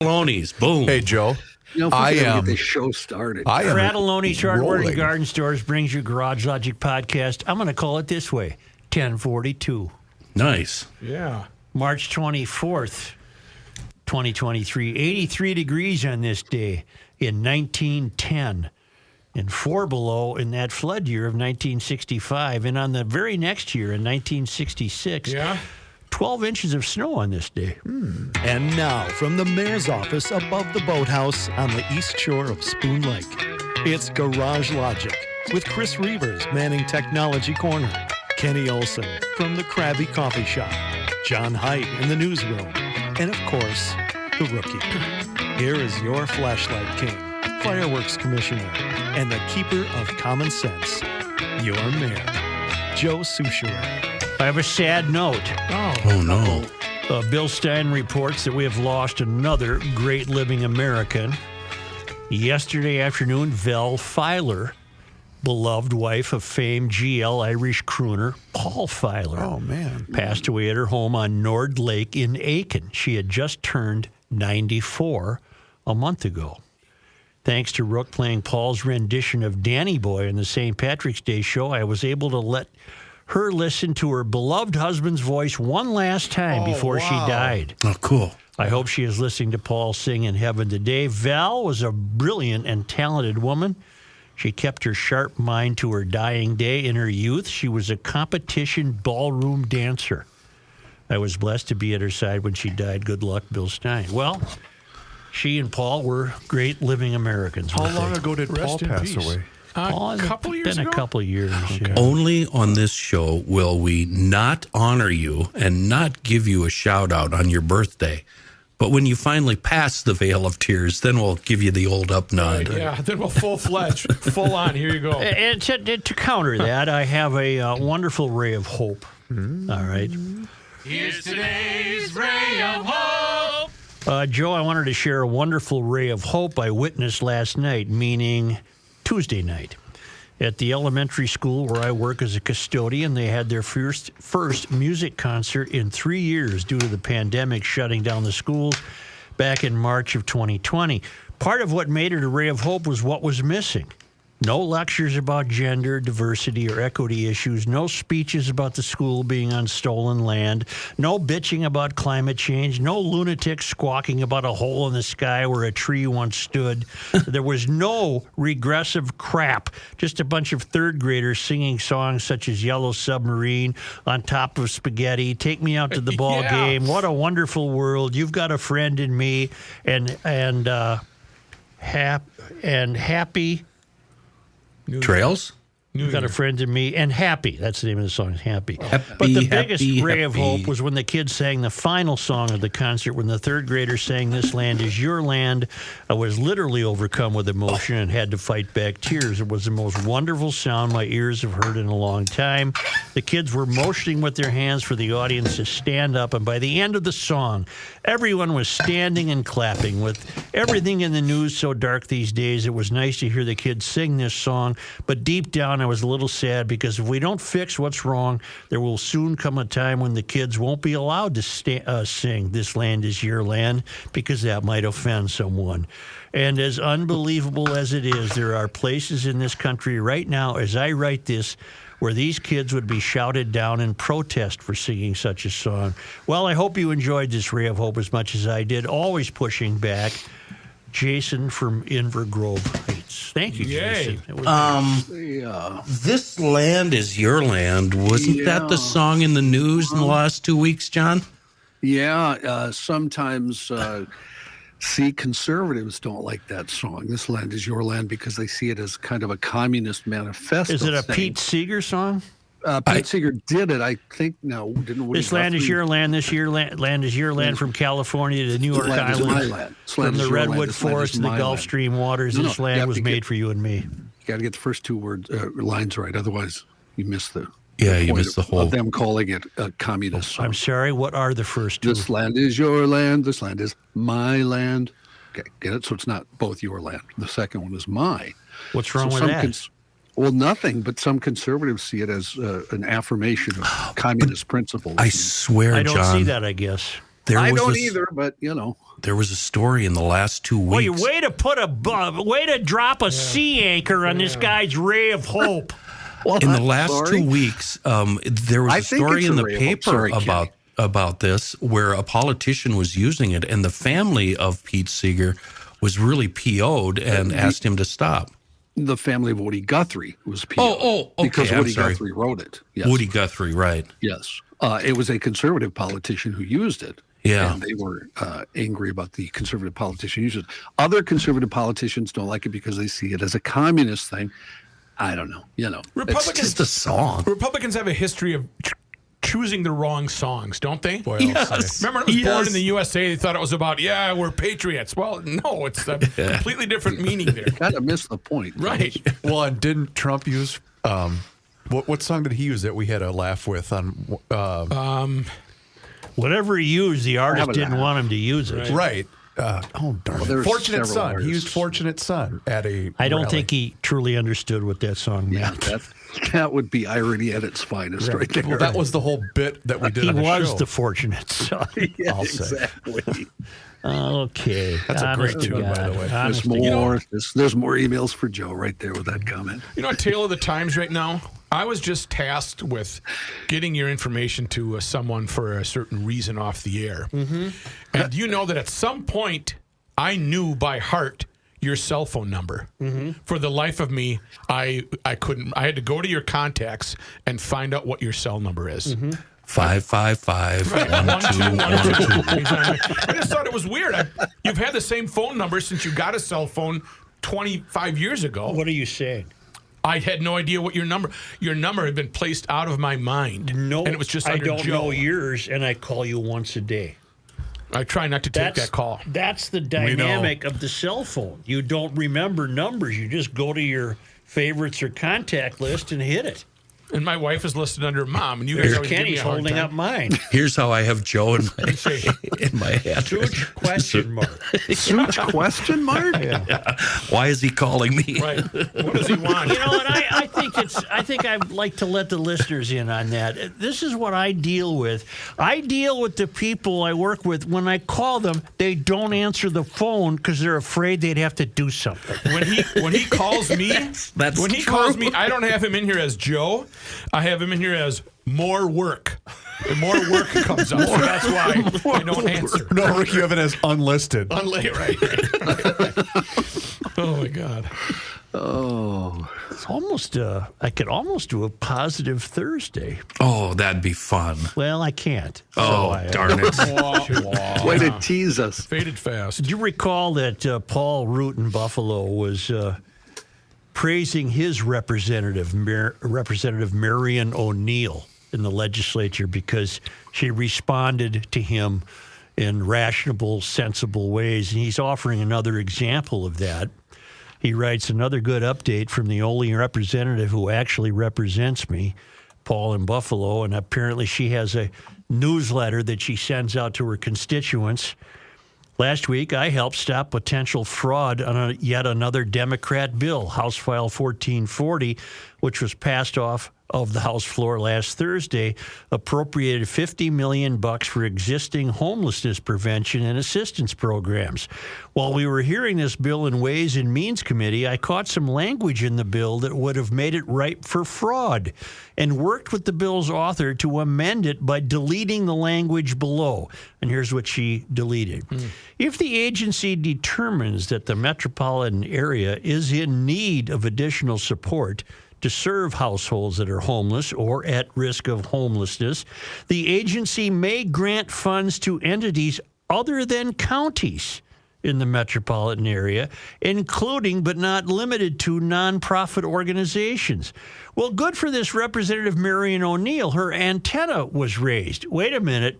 Fratelloni's, boom. Hey, Joe. I am. Get the show started. Fratelloni's Hardware and Garden Stores brings you Garage Logic podcast. I'm going to call it this way: 1042. Nice. Yeah. March 24th, 2023. 83 degrees on this day in 1910. And 4 below in that flood year of 1965. And on the very next year in 1966, 12 inches of snow on this day. And now, from the mayor's office above the boathouse on the east shore of Spoon Lake, it's Garage Logic with Chris Reavers manning Technology Corner, Kenny Olson from the Krabby Coffee Shop, John Heidt in the newsroom, and of course, the rookie. Here is your flashlight king, fireworks commissioner, and the keeper of common sense, your mayor, Joe Soucheray. I have a sad note. Oh no. Bill Stein reports that we have lost another great living American. Yesterday afternoon, Val Filer, beloved wife of famed GL Irish crooner Paul Filer, passed away at her home on Nord Lake in Aiken. She had just turned 94 a month ago. Thanks to Rook playing Paul's rendition of Danny Boy in the St. Patrick's Day show, I was able to let her listen to her beloved husband's voice one last time before she died. Oh, cool. I hope she is listening to Paul sing in heaven today. Val was a brilliant and talented woman. She kept her sharp mind to her dying day. In her youth, she was a competition ballroom dancer. I was blessed to be at her side when she died. Good luck, Bill Stein. Well, she and Paul were great living Americans. How long ago did Paul pass away? A couple years ago? Been a couple of years. Okay. Only on this show will we not honor you and not give you a shout out on your birthday. But when you finally pass the veil of tears, then we'll give you the old up nod. Yeah, then we'll full-fledged, full on. Here you go. And to counter that, I have a wonderful ray of hope. All right. Here's today's ray of hope. Joe, I wanted to share a wonderful ray of hope I witnessed last night, meaning Tuesday night. At the elementary school where I work as a custodian, they had their first music concert in 3 years due to the pandemic shutting down the schools back in March of 2020. Part of what made it a ray of hope was what was missing. No lectures about gender, diversity, or equity issues. No speeches about the school being on stolen land. No bitching about climate change. No lunatics squawking about a hole in the sky where a tree once stood. There was no regressive crap. Just a bunch of third graders singing songs such as Yellow Submarine, On Top of Spaghetti, Take Me Out to the Ball Game, What a Wonderful World, You've Got a Friend in Me, and Happy... Trails? You've Got a Friend in Me, and Happy. That's the name of the song, Happy. Happy, but the biggest happy, ray of happy. hope was when the kids sang the final song of the concert, when the third graders sang This Land Is Your Land. I was literally overcome with emotion and had to fight back tears. It was the most wonderful sound my ears have heard in a long time. The kids were motioning with their hands for the audience to stand up, and by the end of the song, everyone was standing and clapping. With everything in the news so dark these days, it was nice to hear the kids sing this song, but deep down I was a little sad because if we don't fix what's wrong, there will soon come a time when the kids won't be allowed to sing This Land Is Your Land because that might offend someone. And as unbelievable as it is, there are places in this country right now, as I write this, where these kids would be shouted down in protest for singing such a song. Well, I hope you enjoyed this ray of hope as much as I did, always pushing back. Jason from Invergrove Heights. Thank you, Jason. It was This Land Is Your Land. Wasn't that the song in the news in the last 2 weeks, John? Yeah, sometimes conservatives don't like that song, This Land Is Your Land, because they see it as kind of a communist manifesto. Is it a thing. Pete Seeger song? Pete Seeger did it, I think. No, didn't. This land is your land. This land is your land. From California to New York Island, from the redwood forest to the Gulf Stream waters. This land was made for you and me. You got to get the first two lines right, otherwise you miss the. Yeah, you missed the whole. Of them calling it a communist song. I'm sorry. What are the first two? This land is your land. This land is my land. Okay, get it? So it's not both your land. The second one is my. What's wrong with that? Well, nothing, but some conservatives see it as an affirmation of communist principles. I swear, I don't John, see that, I guess. I don't either, but There was a story in the last 2 weeks. Well, you way to drop a sea anchor on this guy's ray of hope. Well, in the last 2 weeks, there was a story in the paper about this where a politician was using it, and the family of Pete Seeger was really PO'd and asked him to stop. The family of Woody Guthrie was PO'd. Okay. Because Woody Guthrie wrote it. Yes. Woody Guthrie, right. Yes. It was a conservative politician who used it. Yeah. And they were angry about the conservative politician using it. Other conservative politicians don't like it because they see it as a communist thing. I don't know. It's just a song. Republicans have a history of choosing the wrong songs, don't they? Boy, yes. Remember, it was born in the USA. They thought it was about, we're patriots. Well, no, it's a completely different meaning there. Kind of missed the point. Right. Well, and didn't Trump use what song did he use that we had a laugh with on? Whatever he used, the artist didn't want him to use it. Right. Darn it. Fortunate Son. artists. He used Fortunate Son at a I don't rally. think he truly understood what that song meant. Yeah, that would be irony at its finest right there. Well, that was the whole bit that we did He on the was show. the fortunate son. Yeah, I'll say. exactly. Okay. That's a great tune, by the way. There's more. There's more emails for Joe right there with that comment. A tale of the times right now. I was just tasked with getting your information to someone for a certain reason off the air. Mm-hmm. And you know that at some point I knew by heart your cell phone number. Mm-hmm. For the life of me, I couldn't. I had to go to your contacts and find out what your cell number is. Mm-hmm. 555 1212. I just thought it was weird. You've had the same phone number since you got a cell phone 25 years ago. What are you saying? I had no idea what your number had been placed out of my mind. No, and it was just I under don't Joe. know yours, and I call you once a day. I try not to take that call. That's the dynamic of the cell phone. You don't remember numbers. You just go to your favorites or contact list and hit it. And my wife is listed under Mom, and you guys always give me Kenny's a hard holding time. up mine. Here's how I have Joe in my head. Such question mark. Such question mark? Why is he calling me? Right. What does he want? And I think I'd like to let the listeners in on that. This is what I deal with. I deal with the people I work with. When I call them, they don't answer the phone because they're afraid they'd have to do something. When he calls me, calls me, I don't have him in here as Joe. I have him in here as more work. And more work comes up. So that's why I don't answer. No, Rick, you have it as unlisted. Right. Oh, my God. Oh. It's almost, I could almost do a positive Thursday. Oh, that'd be fun. Well, I can't. Darn it. Way to tease us. Faded fast. Do you recall that Paul Root in Buffalo was praising his Representative Marion O'Neill in the legislature because she responded to him in rational, sensible ways. And he's offering another example of that. He writes, another good update from the only representative who actually represents me, Paul in Buffalo. And apparently she has a newsletter that she sends out to her constituents. Last week, I helped stop potential fraud on yet another Democrat bill, House File 1440, which was passed off of the House floor last Thursday, appropriated $50 million for existing homelessness prevention and assistance programs. While we were hearing this bill in Ways and Means Committee, I caught some language in the bill that would have made it ripe for fraud and worked with the bill's author to amend it by deleting the language below. And here's what she deleted. If the agency determines that the metropolitan area is in need of additional support to serve households that are homeless or at risk of homelessness, the agency may grant funds to entities other than counties in the metropolitan area, including but not limited to nonprofit organizations. Well, good for this Representative Marion O'Neill. Her antenna was raised. Wait a minute.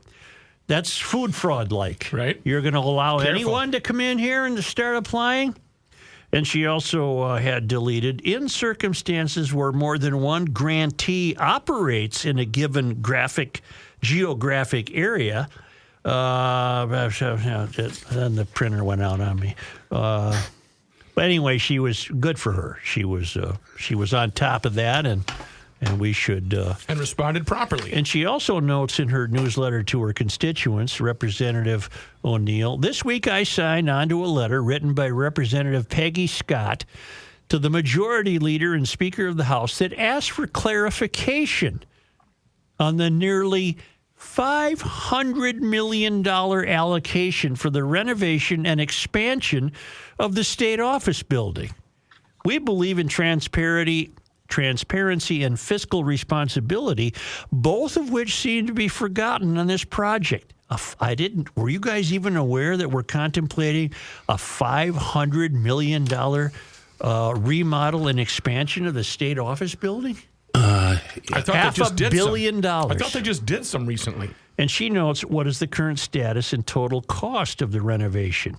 That's food fraud-like. Right. You're going to allow anyone to come in here and to start applying? And she also had deleted, in circumstances where more than one grantee operates in a given geographic area. Then the printer went out on me. But anyway, she was good for her. She was on top of that, and And we should... and responded properly. And she also notes in her newsletter to her constituents, Representative O'Neill, this week I signed onto a letter written by Representative Peggy Scott to the Majority Leader and Speaker of the House that asked for clarification on the nearly $500 million allocation for the renovation and expansion of the state office building. We believe in transparency and fiscal responsibility, both of which seem to be forgotten on this project. Were you guys even aware that we're contemplating a $500 million remodel and expansion of the state office building? I thought $500 million. I thought they just did some recently. And she notes, what is the current status and total cost of the renovation?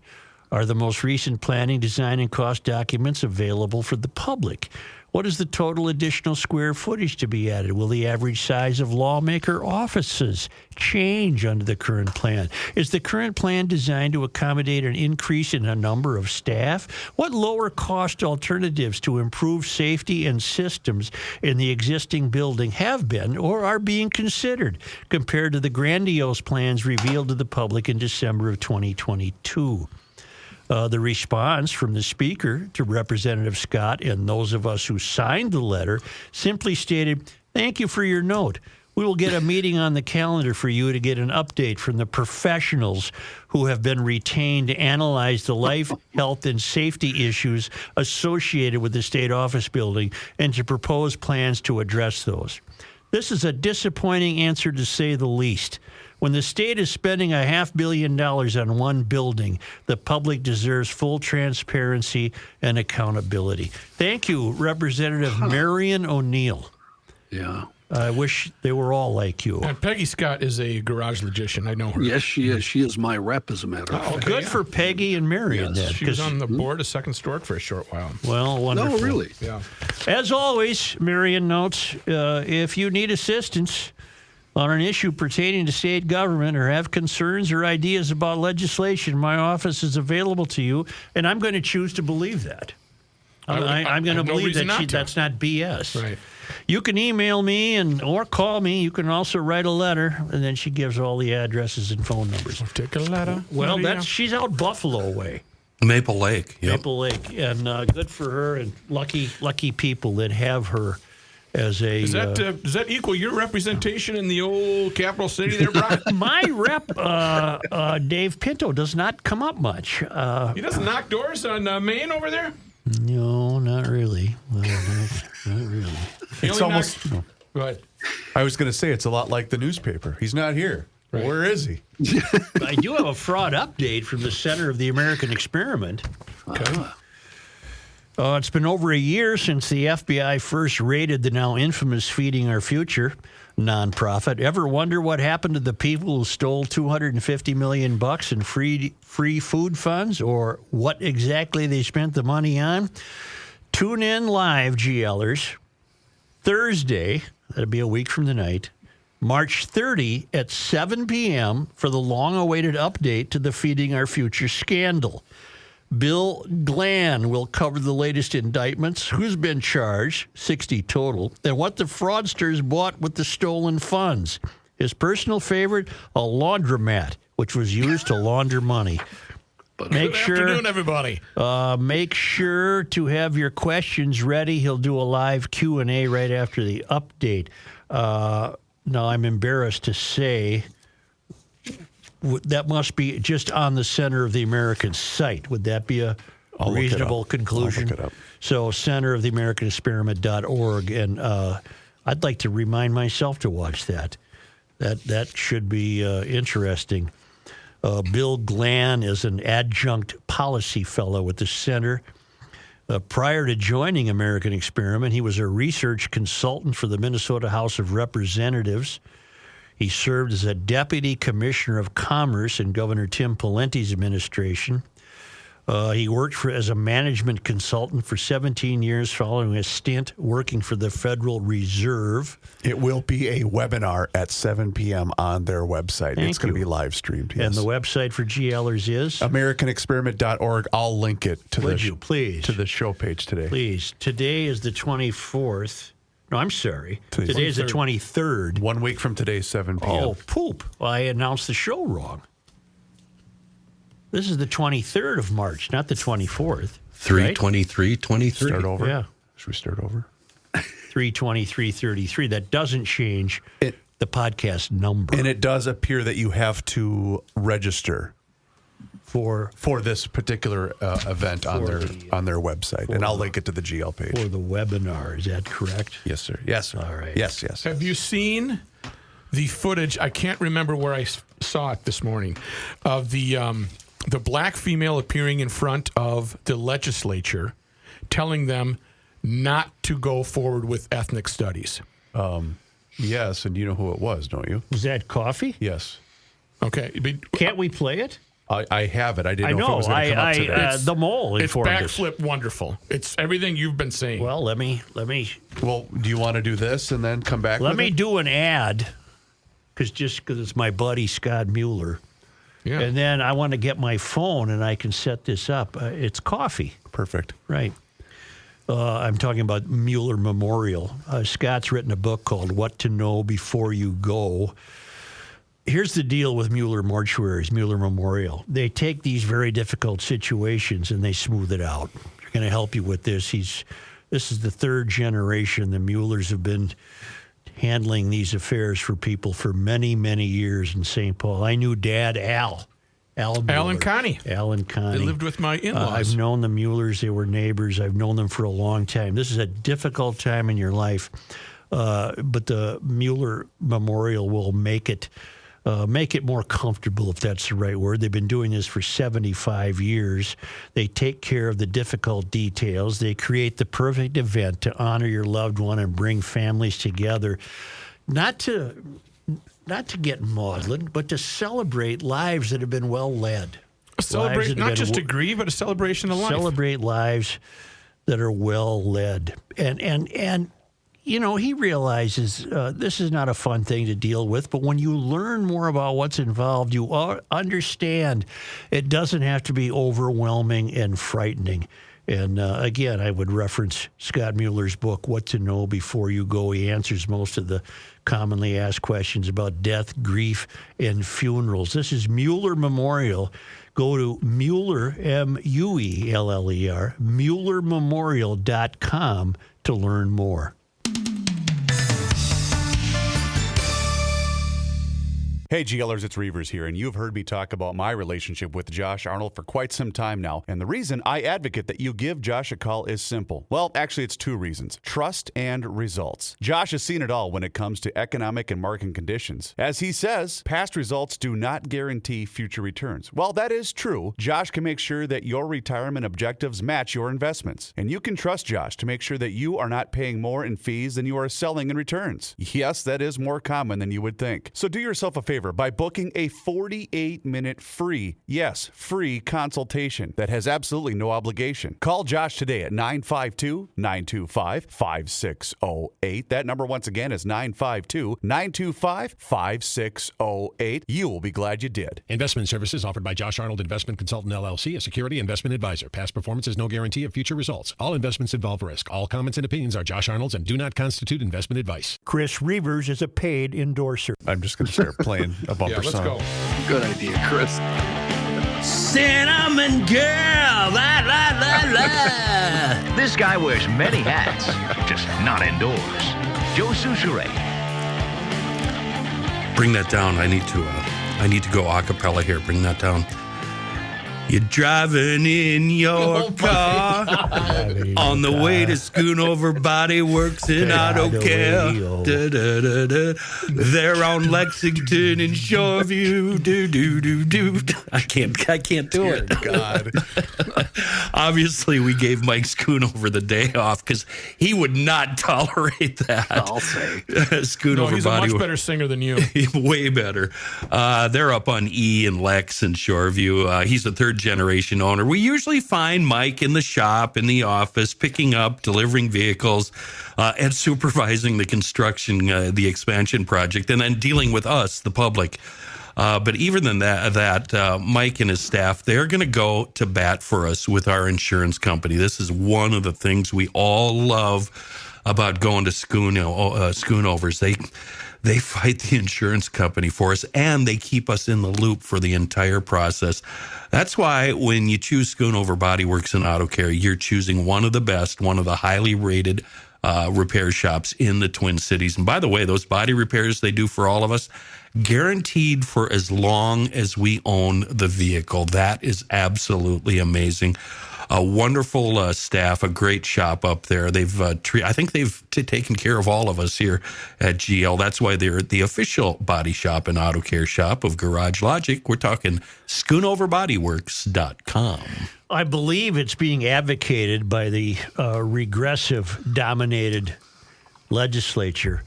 Are the most recent planning, design, and cost documents available for the public? What is the total additional square footage to be added? Will the average size of lawmaker offices change under the current plan? Is the current plan designed to accommodate an increase in the number of staff? What lower cost alternatives to improve safety and systems in the existing building have been or are being considered compared to the grandiose plans revealed to the public in December of 2022? The response from the Speaker to Representative Scott and those of us who signed the letter simply stated, thank you for your note. We will get a meeting on the calendar for you to get an update from the professionals who have been retained to analyze the life, health, and safety issues associated with the state office building and to propose plans to address those. This is a disappointing answer, to say the least. When the state is spending $500 million on one building, the public deserves full transparency and accountability. Thank you, Representative Marion O'Neill. Yeah. I wish they were all like you. And Peggy Scott is a garage logician. I know her. Yes, she is. She is my rep, as a matter of fact. Good for Peggy and Marion. Yes. Then, She was on the board of Second Stork for a short while. Well, wonderful. No, really? Yeah. As always, Marion notes, if you need assistance on an issue pertaining to state government or have concerns or ideas about legislation, my office is available to you, and I'm going to choose to believe that. I'm going to believe that that's not BS. Right. You can email me or call me. You can also write a letter, and then she gives all the addresses and phone numbers. Take a letter. Well, she's out Buffalo way. Maple Lake. Yep. Maple Lake, and good for her, and lucky people that have her as a. Does that equal your representation in the old capital city there, Brian? My rep, Dave Pinto, does not come up much. He doesn't knock doors on Maine over there? No, not really. Well, not really. It's almost. Go ahead. I was going to say it's a lot like the newspaper. He's not here. Right. Where is he? I do have a fraud update from the Center of the American Experiment. Okay. It's been over a year since the FBI first raided the now infamous Feeding Our Future nonprofit. Ever wonder what happened to the people who stole $250 million in free food funds, or what exactly they spent the money on? Tune in live, GLers, Thursday, that'll be a week from tonight, March 30 at 7 p.m. for the long-awaited update to the Feeding Our Future scandal. Bill Glann will cover the latest indictments, who's been charged, 60 total, and what the fraudsters bought with the stolen funds. His personal favorite, a laundromat, which was used to launder money. Good afternoon, everybody. Make sure to have your questions ready. He'll do a live Q&A right after the update. Now, I'm embarrassed to say that must be just on the Center of the American site. Would that be a reasonable conclusion? I'll look it up. So, centeroftheamericanexperiment.org. And I'd like to remind myself to watch that. That should be interesting. Bill Glann is an adjunct policy fellow at the center. Prior to joining American Experiment, he was a research consultant for the Minnesota House of Representatives. He served as a deputy commissioner of commerce in Governor Tim Pawlenty's administration. He worked as a management consultant for 17 years following a stint working for the Federal Reserve. It will be a webinar at 7 p.m. on their website. It's going to be live streamed. Yes. And the website for GLers is? AmericanExperiment.org. I'll link it to Would you, please? To the show page today. Please. Today is the 24th. No, I'm sorry. Today's the 23rd. 1 week from today, 7 p.m. Oh, poop. Well, I announced the show wrong. This is the 23rd of March, not the 24th. 3/23/23. Start over? Yeah. Should we start over? 3/23/33. That doesn't change the podcast number. And it does appear that you have to register for this particular event on their website. And I'll link it to the GL page. For the webinar. Is that correct? Yes, sir. Yes, sir. All right. Yes. Have you seen the footage? I can't remember where I saw it this morning of the black female appearing in front of the legislature, telling them not to go forward with ethnic studies. Yes, and you know who it was, don't you? Was that Coffee? Yes. Okay. Can't we play it? I have it. I didn't know if it was going to come up today. The mole It's informed us. backflip wonderful. It's everything you've been saying. Well, let me. Well, do you want to do this and then come back? Let with me it? do an ad, because it's my buddy Scott Mueller. Yeah. And then I want to get my phone and I can set this up. It's Coffee. Perfect. Right. I'm talking about Mueller Memorial. Scott's written a book called What to Know Before You Go. Here's the deal with Mueller Mortuaries, Mueller Memorial. They take these very difficult situations and they smooth it out. They're going to help you with this. This is the third generation. The Muellers have been handling these affairs for people for many, many years in St. Paul. I knew Dad, Al and Connie. Al and Connie. They lived with my in-laws. I've known the Muellers. They were neighbors. I've known them for a long time. This is a difficult time in your life, but the Mueller Memorial will make it more comfortable, if that's the right word. They've been doing this for 75 years. They take care of the difficult details. They create the perfect event to honor your loved one and bring families together, not to get maudlin, but to celebrate lives that have been well led. Celebrate, not just to grieve, but a celebration of life. Celebrate lives that are well led. And you know, he realizes this is not a fun thing to deal with, but when you learn more about what's involved, you understand it doesn't have to be overwhelming and frightening. And again, I would reference Scott Mueller's book, What to Know Before You Go. He answers most of the commonly asked questions about death, grief, and funerals. This is Mueller Memorial. Go to Mueller, Mueller, MuellerMemorial.com to learn more. Hey GLers, it's Reavers here, and you've heard me talk about my relationship with Josh Arnold for quite some time now. And the reason I advocate that you give Josh a call is simple. Well, actually, it's two reasons: trust and results. Josh has seen it all when it comes to economic and market conditions. As he says, past results do not guarantee future returns. Well, that is true. Josh can make sure that your retirement objectives match your investments. And you can trust Josh to make sure that you are not paying more in fees than you are selling in returns. Yes, that is more common than you would think. So do yourself a favor by booking a 48-minute free consultation that has absolutely no obligation. Call Josh today at 952-925-5608. That number once again is 952-925-5608. You will be glad you did. Investment services offered by Josh Arnold Investment Consultant LLC, a security investment advisor. Past performance is no guarantee of future results. All investments involve risk. All comments and opinions are Josh Arnold's and do not constitute investment advice. Chris Reavers is a paid endorser. I'm just going to start playing a bumper let's song. go. Good idea, Chris. Cinnamon girl, la la la la. This guy wears many hats, just not indoors. Joe Souchere. Bring that down. I need to go a cappella here. Bring that down. You're driving in your car on the way to Schoonover Body Works in Auto Care. They're on Lexington and Shoreview. Do. I can't do it. God. Obviously, we gave Mike Schoonover the day off because he would not tolerate that. I'll say. Schoonover He's Body a much better singer than you. Way better. They're up on E and Lex and Shoreview. He's a third generation owner. We usually find Mike in the shop, in the office, picking up, delivering vehicles, and supervising the construction, the expansion project, and then dealing with us, the public. But even than that, Mike and his staff, they're going to go to bat for us with our insurance company. This is one of the things we all love about going to schoonovers. They fight the insurance company for us, and they keep us in the loop for the entire process. That's why when you choose Schoonover Body Works and Auto Care, you're choosing one of the best, one of the highly rated repair shops in the Twin Cities. And by the way, those body repairs they do for all of us, guaranteed for as long as we own the vehicle. That is absolutely amazing. A wonderful staff, a great shop up there. They've, I think they've taken care of all of us here at GL. That's why they're the official body shop and auto care shop of Garage Logic. We're talking SchoonoverBodyWorks.com. I believe it's being advocated by the regressive-dominated legislature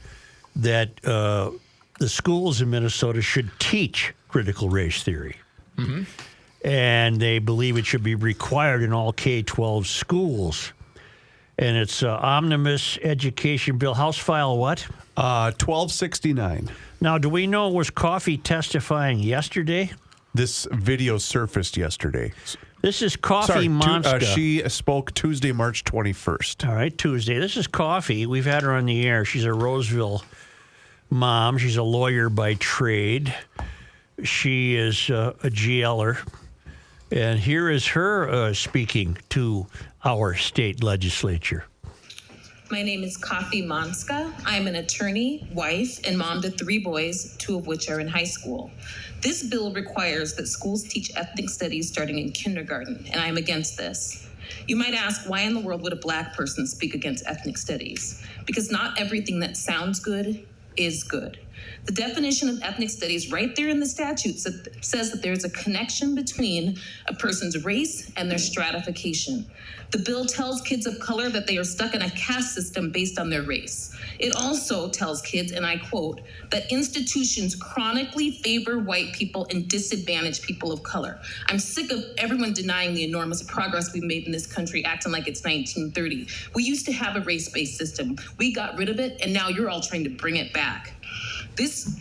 that the schools in Minnesota should teach critical race theory. Mm-hmm. And they believe it should be required in all K-12 schools. And it's omnibus education bill. House file what? 1269. Now, do we know, was Kofi testifying yesterday? This video surfaced yesterday. This is Kofi Montzka. She spoke Tuesday, March 21st. All right, Tuesday. This is Kofi. We've had her on the air. She's a Roseville mom. She's a lawyer by trade. She is a GLer. And here is her speaking to our state legislature. My name is Kofi Montzka. I'm an attorney, wife, and mom to 3 boys, 2 of which are in high school. This bill requires that schools teach ethnic studies starting in kindergarten, and I'm against this. You might ask, why in the world would a Black person speak against ethnic studies? Because not everything that sounds good is good. The definition of ethnic studies right there in the statute says that there's a connection between a person's race and their stratification. The bill tells kids of color that they are stuck in a caste system based on their race. It also tells kids, and I quote, that institutions chronically favor white people and disadvantage people of color. I'm sick of everyone denying the enormous progress we've made in this country, acting like it's 1930. We used to have a race-based system. We got rid of it, and now you're all trying to bring it back. This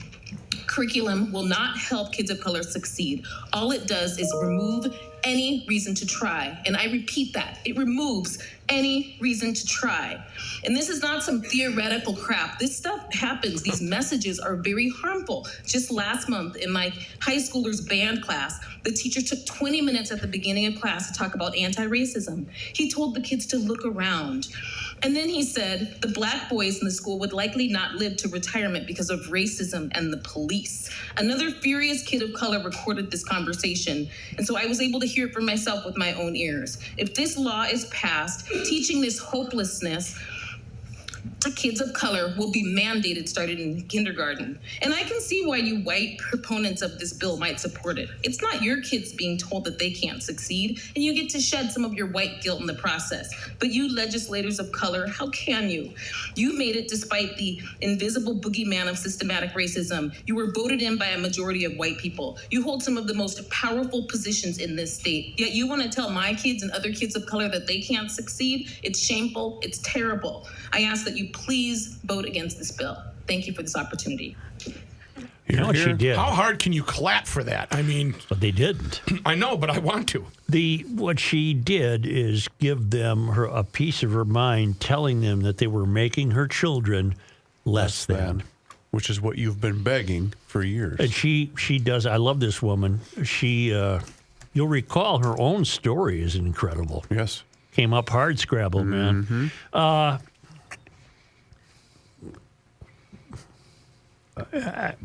curriculum will not help kids of color succeed. All it does is remove any reason to try. And I repeat that. It removes any reason to try. And this is not some theoretical crap. This stuff happens. These messages are very harmful. Just last month in my high schoolers band class, the teacher took 20 minutes at the beginning of class to talk about anti-racism. He told the kids to look around. And then he said the Black boys in the school would likely not live to retirement because of racism and the police. Another furious kid of color recorded this conversation. And so I was able to hear it for myself with my own ears. If this law is passed, teaching this hopelessness to kids of color will be mandated starting in kindergarten. And I can see why you white proponents of this bill might support it. It's not your kids being told that they can't succeed, and you get to shed some of your white guilt in the process. But you legislators of color, how can you? You made it despite the invisible boogeyman of systematic racism. You were voted in by a majority of white people. You hold some of the most powerful positions in this state. Yet you want to tell my kids and other kids of color that they can't succeed? It's shameful. It's terrible. I ask that you please vote against this bill. Thank you for this opportunity. You know what she did? How hard can you clap for that? I mean, but they didn't. I know, but I want to. What she did is give them a piece of her mind, telling them that they were making her children less than. Which is what you've been begging for years. And she does. I love this woman. You'll recall her own story is incredible. Yes. Came up hard scrabble, man.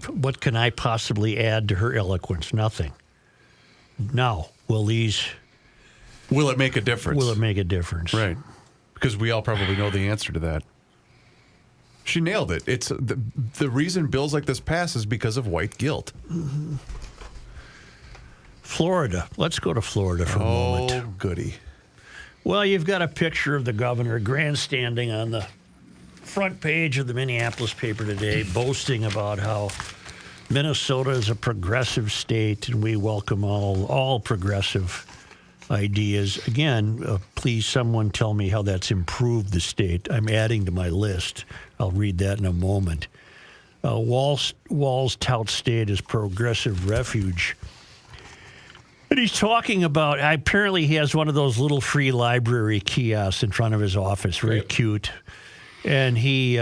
What can I possibly add to her eloquence? Nothing. Now, will it make a difference? Will it make a difference? Right. Because we all probably know the answer to that. She nailed it. It's the reason bills like this pass is because of white guilt. Mm-hmm. Florida. Let's go to Florida for a moment. Oh, goody. Well, you've got a picture of the governor grandstanding on the front page of the Minneapolis paper today, boasting about how Minnesota is a progressive state and we welcome all progressive ideas. Again, please someone tell me how that's improved the state. I'm adding to my list. I'll read that in a moment. Walls tout state as progressive refuge. And he's talking about, apparently he has one of those little free library kiosks in front of his office, very cute. And he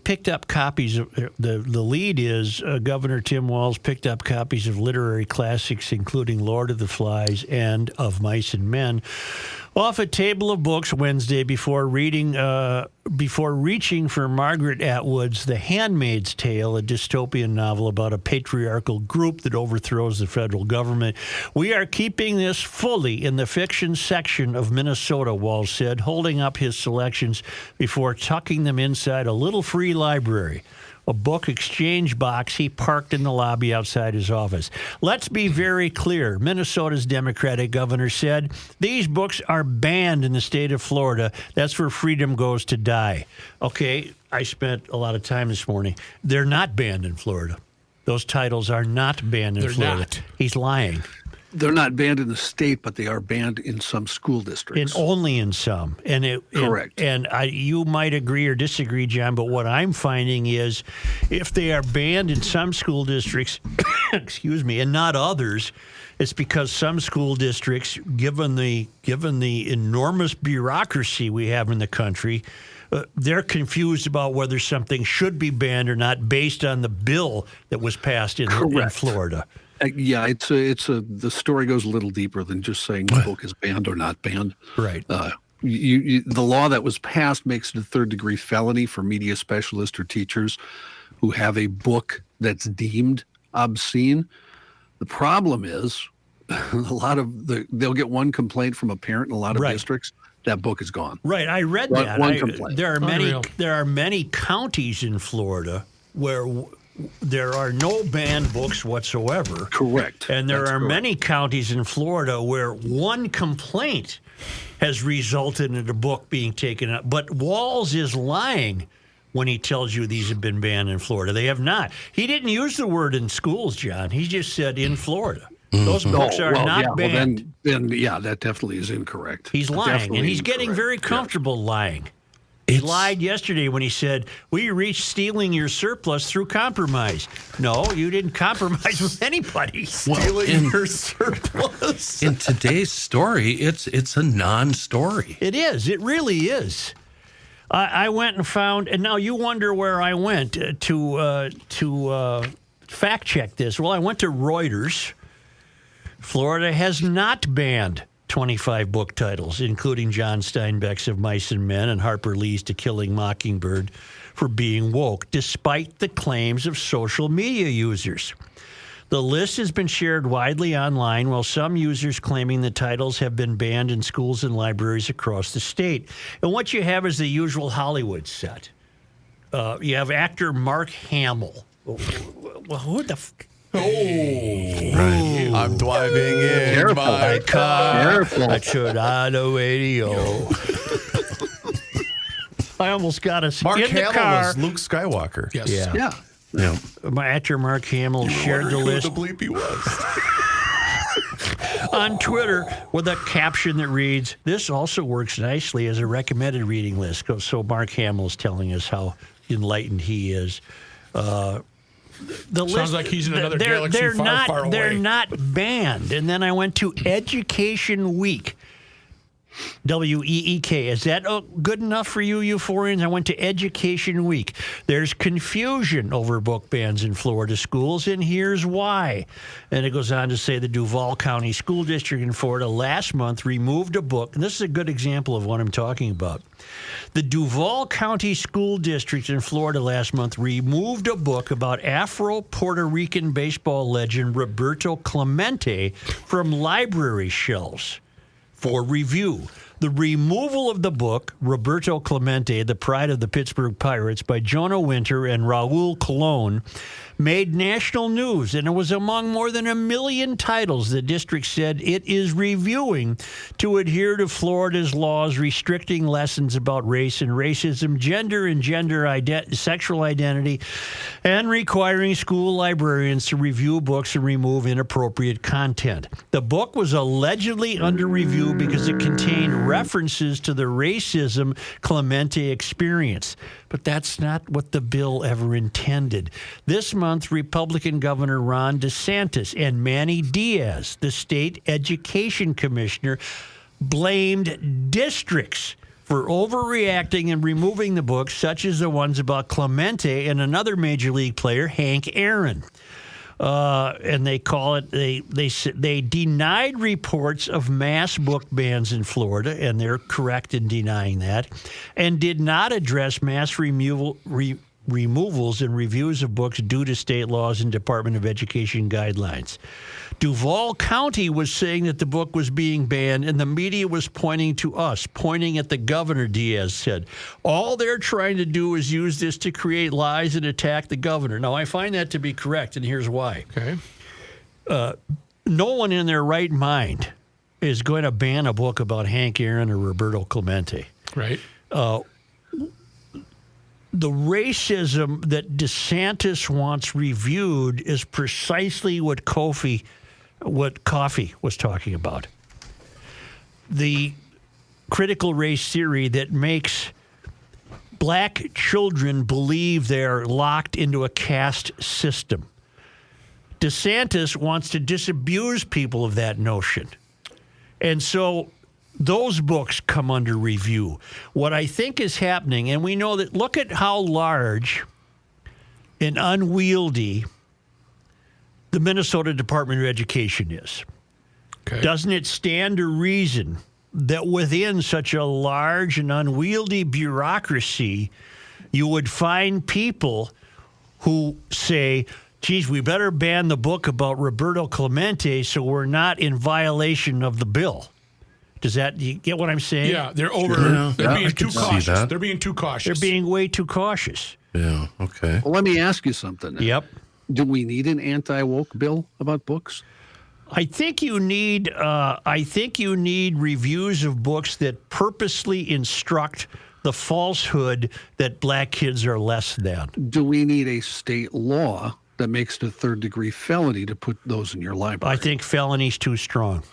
picked up copies of the lead is Governor Tim Walz picked up copies of literary classics, including Lord of the Flies and Of Mice and Men, off a table of books Wednesday before reaching for Margaret Atwood's The Handmaid's Tale, a dystopian novel about a patriarchal group that overthrows the federal government. We are keeping this fully in the fiction section of Minnesota, Walz said, holding up his selections before tucking them inside a little free library, a book exchange box he parked in the lobby outside his office. Let's be very clear. Minnesota's Democratic governor said these books are banned in the state of Florida. That's where freedom goes to die. Okay, I spent a lot of time this morning. They're not banned in Florida. Those titles are not banned in Florida. Not. He's lying. They're not banned in the state, but they are banned in some school districts. And only in some. Correct. And you might agree or disagree, John, but what I'm finding is if they are banned in some school districts, excuse me, and not others, it's because some school districts, given the enormous bureaucracy we have in the country, they're confused about whether something should be banned or not based on the bill that was passed in Florida. Yeah, the story goes a little deeper than just saying the book is banned or not banned. Right. The law that was passed makes it a third-degree felony for media specialists or teachers who have a book that's deemed obscene. The problem is they'll get one complaint from a parent in a lot of districts. That book is gone. Right. I read that. One complaint. There are many counties in Florida where there are no banned books whatsoever. Correct. And there are many counties in Florida where one complaint has resulted in a book being taken up. But Walz is lying when he tells you these have been banned in Florida. They have not. He didn't use the word in schools, John. He just said in Florida. Those books are not banned. Well, then, that definitely is incorrect. He's lying, and he's getting very comfortable lying. He lied yesterday when he said, we reached stealing your surplus through compromise. No, you didn't compromise with anybody. Stealing your surplus. In today's story, it's a non-story. It is. It really is. I went and found, and now you wonder where I went to fact check this. Well, I went to Reuters. Florida has not banned 25 book titles, including John Steinbeck's Of Mice and Men and Harper Lee's To Kill a Mockingbird, for being woke, despite the claims of social media users. The list has been shared widely online, while some users claiming the titles have been banned in schools and libraries across the state. And what you have is the usual Hollywood set. You have actor Mark Hamill. Well, who the I'm driving in Careful. my car. Careful. I turned on the radio. I almost got us Mark in the Hamill car. was Luke Skywalker. Yes. Yeah. Yeah. My actor Mark Hamill shared the list Who the bleep he was. on Twitter with a caption that reads, "This also works nicely as a recommended reading list." So Mark Hamill is telling us how enlightened he is. Sounds like he's in another galaxy far away. They're not banned. And then I went to Education Week. WEEK. Is that good enough for you, euphorians? I went to Education Week. There's confusion over book bans in Florida schools, and here's why. And it goes on to say the Duval County School District in Florida last month removed a book, and this is a good example of what I'm talking about. The Duval County School District in Florida last month removed a book about Afro-Puerto Rican baseball legend Roberto Clemente from library shelves for review. The removal of the book, Roberto Clemente, The Pride of the Pittsburgh Pirates, by Jonah Winter and Raul Colon, made national news, and it was among more than 1 million titles the district said it is reviewing to adhere to Florida's laws restricting lessons about race and racism, gender and sexual identity, and requiring school librarians to review books and remove inappropriate content. The book was allegedly under review because it contained references to the racism Clemente experienced. But that's not what the bill ever intended. This month, Republican Governor Ron DeSantis and Manny Diaz, the state education commissioner, blamed districts for overreacting and removing the books, such as the ones about Clemente and another Major League player, Hank Aaron. And they call it, they denied reports of mass book bans in Florida, and they're correct in denying that, and did not address mass removals and reviews of books due to state laws and Department of Education guidelines. Duval County was saying that the book was being banned, and the media was pointing to us, pointing at the governor, Diaz said. All they're trying to do is use this to create lies and attack the governor. Now, I find that to be correct, and here's why. Okay. No one in their right mind is going to ban a book about Hank Aaron or Roberto Clemente. Right. The racism that DeSantis wants reviewed is precisely what Kofi was talking about. The critical race theory that makes black children believe they're locked into a caste system. DeSantis wants to disabuse people of that notion. And so those books come under review. What I think is happening, and we know that, look at how large and unwieldy the Minnesota Department of Education is. Okay. Doesn't it stand to reason that within such a large and unwieldy bureaucracy, you would find people who say, geez, we better ban the book about Roberto Clemente so we're not in violation of the bill? You get what I'm saying? Yeah, they're being too cautious. They're being too cautious. They're being way too cautious. Yeah, okay. Well, let me ask you something. Yep. Do we need an anti-woke bill about books? I think you need reviews of books that purposely instruct the falsehood that black kids are less than. Do we need a state law that makes it a third-degree felony to put those in your library? I think felony's too strong.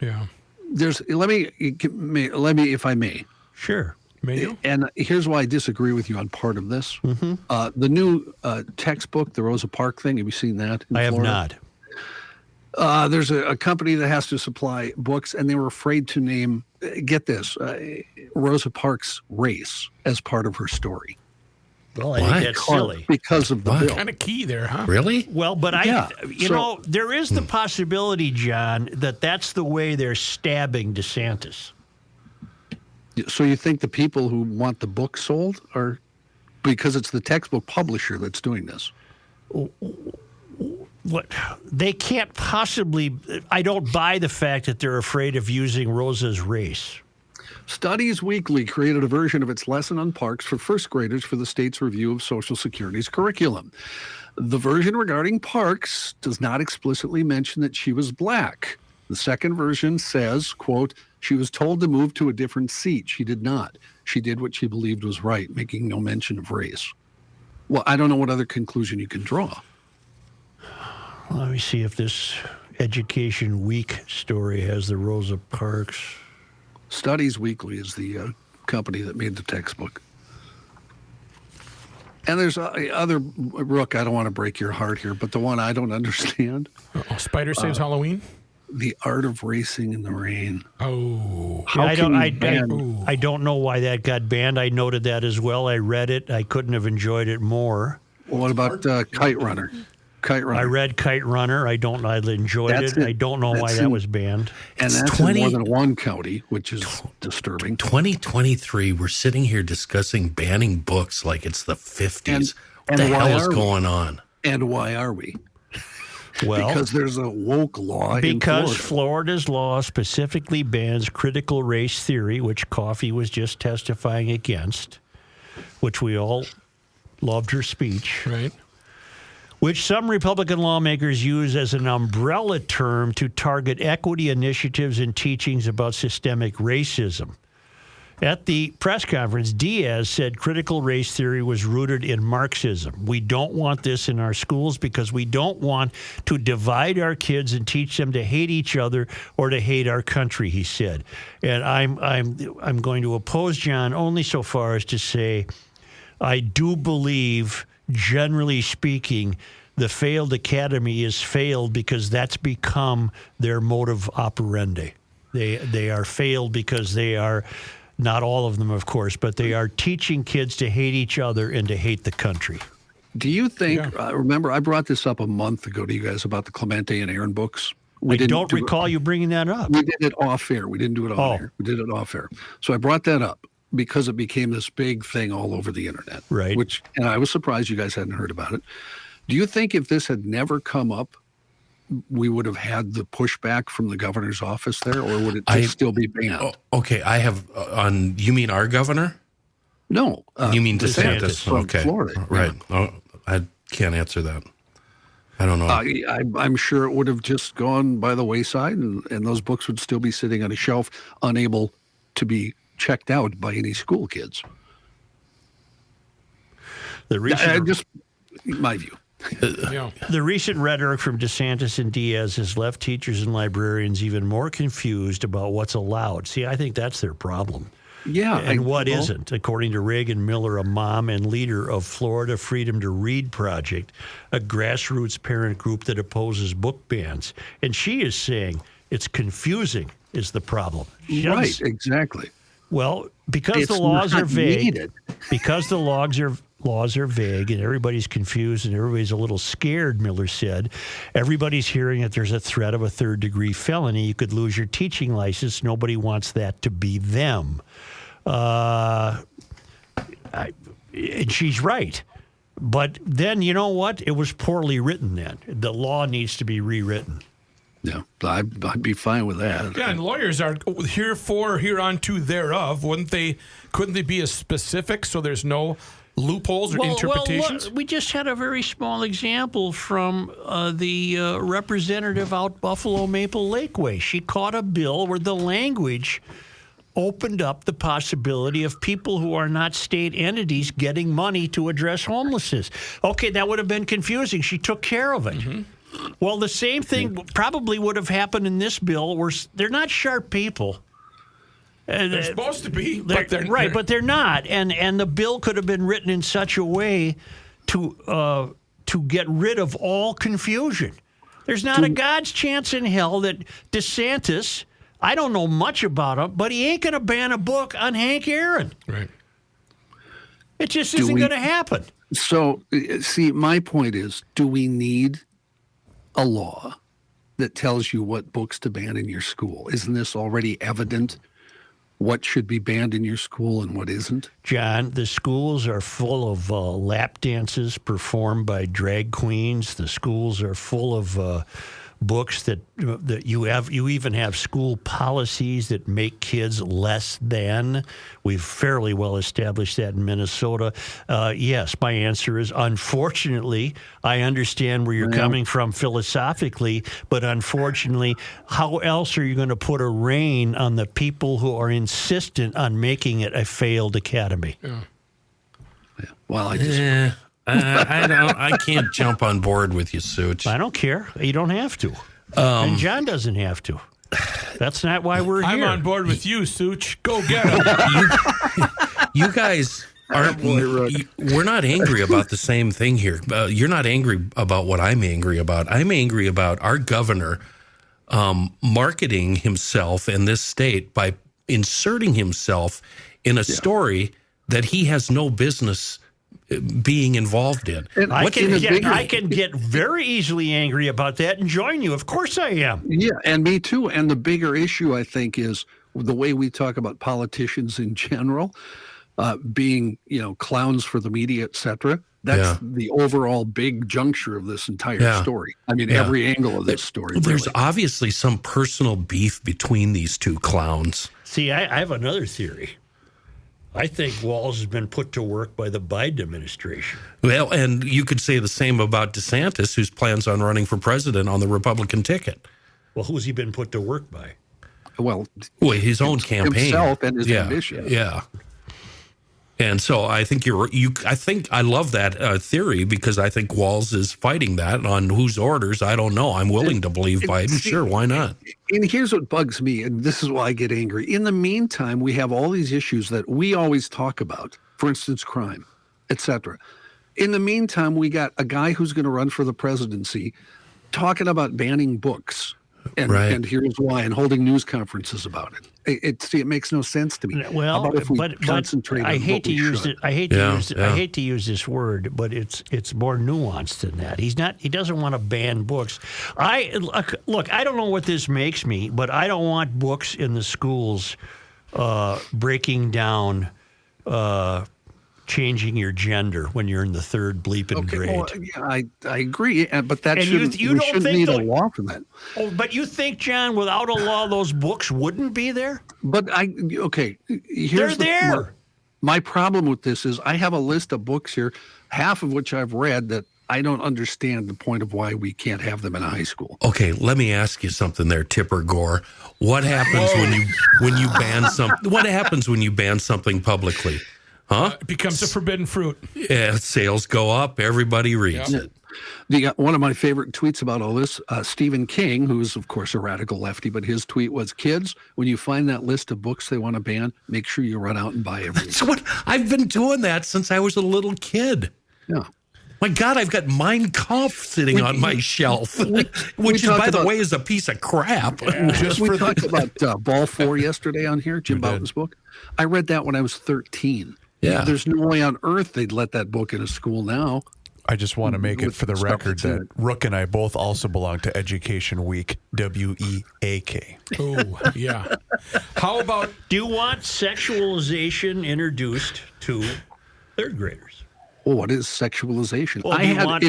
Yeah. Let me, if I may. Sure. May you? And here's why I disagree with you on part of this. Mm-hmm. The new textbook, the Rosa Parks thing, have you seen that in I Florida? have not. There's a company that has to supply books, and they were afraid to name, get this, Rosa Parks' race as part of her story. Well, I think that's silly. Because of the bill. Kind of key there, huh? Really? Well, but there is the possibility, John, that that's the way they're stabbing DeSantis. So you think the people who want the book sold are, because it's the textbook publisher that's doing this? What they can't possibly. I don't buy the fact that they're afraid of using Rosa's race. Studies Weekly created a version of its lesson on parks for first graders for the state's review of Social Security's curriculum. The version regarding Parks does not explicitly mention that she was black. The second version says, quote, she was told to move to a different seat. She did not. She did what she believed was right, making no mention of race. Well, I don't know what other conclusion you can draw. Let me see if this Education Week story has the Rosa Parks. Studies Weekly is the company that made the textbook. And there's other, Rook, I don't want to break your heart here, but the one I don't understand. Spider Saves Halloween? The Art of Racing in the Rain. Oh. I don't know why that got banned. I noted that as well. I read it. I couldn't have enjoyed it more. Well, what about Kite Runner? I read Kite Runner. I enjoyed it. I don't know why that was banned. And that's in more than one county, which is disturbing. 2023, we're sitting here discussing banning books like it's the 50s. What the hell is going on? And why are we? Well, because there's a woke law. Because Florida's law specifically bans critical race theory, which Kofi was just testifying against, which we all loved her speech. Right. Which some Republican lawmakers use as an umbrella term to target equity initiatives and teachings about systemic racism. At the press conference, Diaz said critical race theory was rooted in Marxism. We don't want this in our schools because we don't want to divide our kids and teach them to hate each other or to hate our country, he said. And I'm going to oppose John only so far as to say I do believe, generally speaking, the failed academy is failed because that's become their modus operandi. They are failed because they are not all of them, of course, but they are teaching kids to hate each other and to hate the country. Do you think, remember, I brought this up a month ago to you guys about the Clemente and Aaron books. I don't recall you bringing that up. We did it off air. We didn't do it on air. We did it off air. So I brought that up because it became this big thing all over the internet. Right. And I was surprised you guys hadn't heard about it. Do you think if this had never come up, we would have had the pushback from the governor's office there, or would it still be banned? Okay, I have you mean our governor? No. You mean DeSantis? From okay. Florida. Right. Oh, I can't answer that. I don't know. I'm sure it would have just gone by the wayside, and those books would still be sitting on a shelf, unable to be checked out by any school kids. Just my view. The recent rhetoric from DeSantis and Diaz has left teachers and librarians even more confused about what's allowed. See, I think that's their problem. Yeah. And what isn't, according to Reagan Miller, a mom and leader of Florida Freedom to Read Project, a grassroots parent group that opposes book bans. And she is saying it's confusing is the problem. Right, exactly. Well, because the laws are vague, because the laws are vague and everybody's confused and everybody's a little scared, Miller said. Everybody's hearing that there's a threat of a third-degree felony. You could lose your teaching license. Nobody wants that to be them. And she's right. But then, you know what? It was poorly written then. The law needs to be rewritten. Yeah, I'd be fine with that. Yeah, and lawyers are hereunto thereof. Couldn't they be as specific so there's no loopholes or interpretations? Well, we just had a very small example from the representative out Buffalo Maple Lake Way. She caught a bill where the language opened up the possibility of people who are not state entities getting money to address homelessness. Okay, that would have been confusing. She took care of it. Mm-hmm. Well, the same thing probably would have happened in this bill where they're not sharp people. They're supposed to be, but they're not. And the bill could have been written in such a way to get rid of all confusion. There's not a God's chance in hell that DeSantis, I don't know much about him, but he ain't going to ban a book on Hank Aaron. Right. It just isn't going to happen. So, see, my point is, do we need a law that tells you what books to ban in your school? Isn't this already evident? What should be banned in your school and what isn't? John, the schools are full of lap dances performed by drag queens. The schools are full of books that you even have school policies that make kids less than. We've fairly well established that in Minnesota. Yes, my answer is unfortunately. I understand where you're coming from philosophically, but unfortunately, how else are you going to put a rein on the people who are insistent on making it a failed academy? Yeah. Well, I can't jump on board with you, Such. I don't care. You don't have to. And John doesn't have to. That's not why we're here. I'm on board with you, Such. Go get him. You guys aren't. We're not angry about the same thing here. You're not angry about what I'm angry about. I'm angry about our governor marketing himself in this state by inserting himself in a story that he has no business being involved in. I can get very easily angry about that and join you. Of course I am. Yeah, and me too. And the bigger issue, I think, is the way we talk about politicians in general, being, clowns for the media, et cetera. That's the overall big juncture of this entire story. I mean, every angle of this story. There's obviously some personal beef between these two clowns. See, I have another theory. I think Walz has been put to work by the Biden administration. Well, and you could say the same about DeSantis, who plans on running for president on the Republican ticket. Well, who's he been put to work by? Well, his own campaign. Himself and his ambition. Yeah. And so I think I love that theory because I think Walz is fighting that on whose orders. I don't know. I'm willing to believe Biden. Sure, why not? And here's what bugs me, and this is why I get angry. In the meantime, we have all these issues that we always talk about, for instance, crime, et cetera. In the meantime, we got a guy who's going to run for the presidency talking about banning books. And here's why, and holding news conferences about it. It makes no sense to me. Well, How about if we concentrate I on hate what to we use should? it. I hate to use this word, but it's more nuanced than that. He doesn't want to ban books. Look, I don't know what this makes me, but I don't want books in the schools breaking down changing your gender when you're in the third bleeping grade. Well, yeah, I agree, but that And shouldn't need a law for that. Oh, but you think, John, without a law, those books wouldn't be there? But here's there. My problem with this is I have a list of books here, half of which I've read, that I don't understand the point of why we can't have them in high school. Okay, let me ask you something there, Tipper Gore. What happens when you ban something? What happens when you ban something publicly? Huh? It becomes a forbidden fruit. Yeah, sales go up. Everybody reads it. One of my favorite tweets about all this, Stephen King, who's, of course, a radical lefty, but his tweet was, kids, when you find that list of books they want to ban, make sure you run out and buy everything. That's what I've been doing that since I was a little kid. Yeah. My God, I've got Mein Kampf sitting on my shelf, which, by the way, is a piece of crap. We talked about Ball 4 yesterday on here, Jim Bouton's book. I read that when I was 13. Yeah. There's no way on earth they'd let that book in a school now. I just want to make it for the record that Rook and I both also belong to Education Week, WEAK. Oh, yeah. How about... Do you want sexualization introduced to third graders? Oh, what is sexualization? Well, I had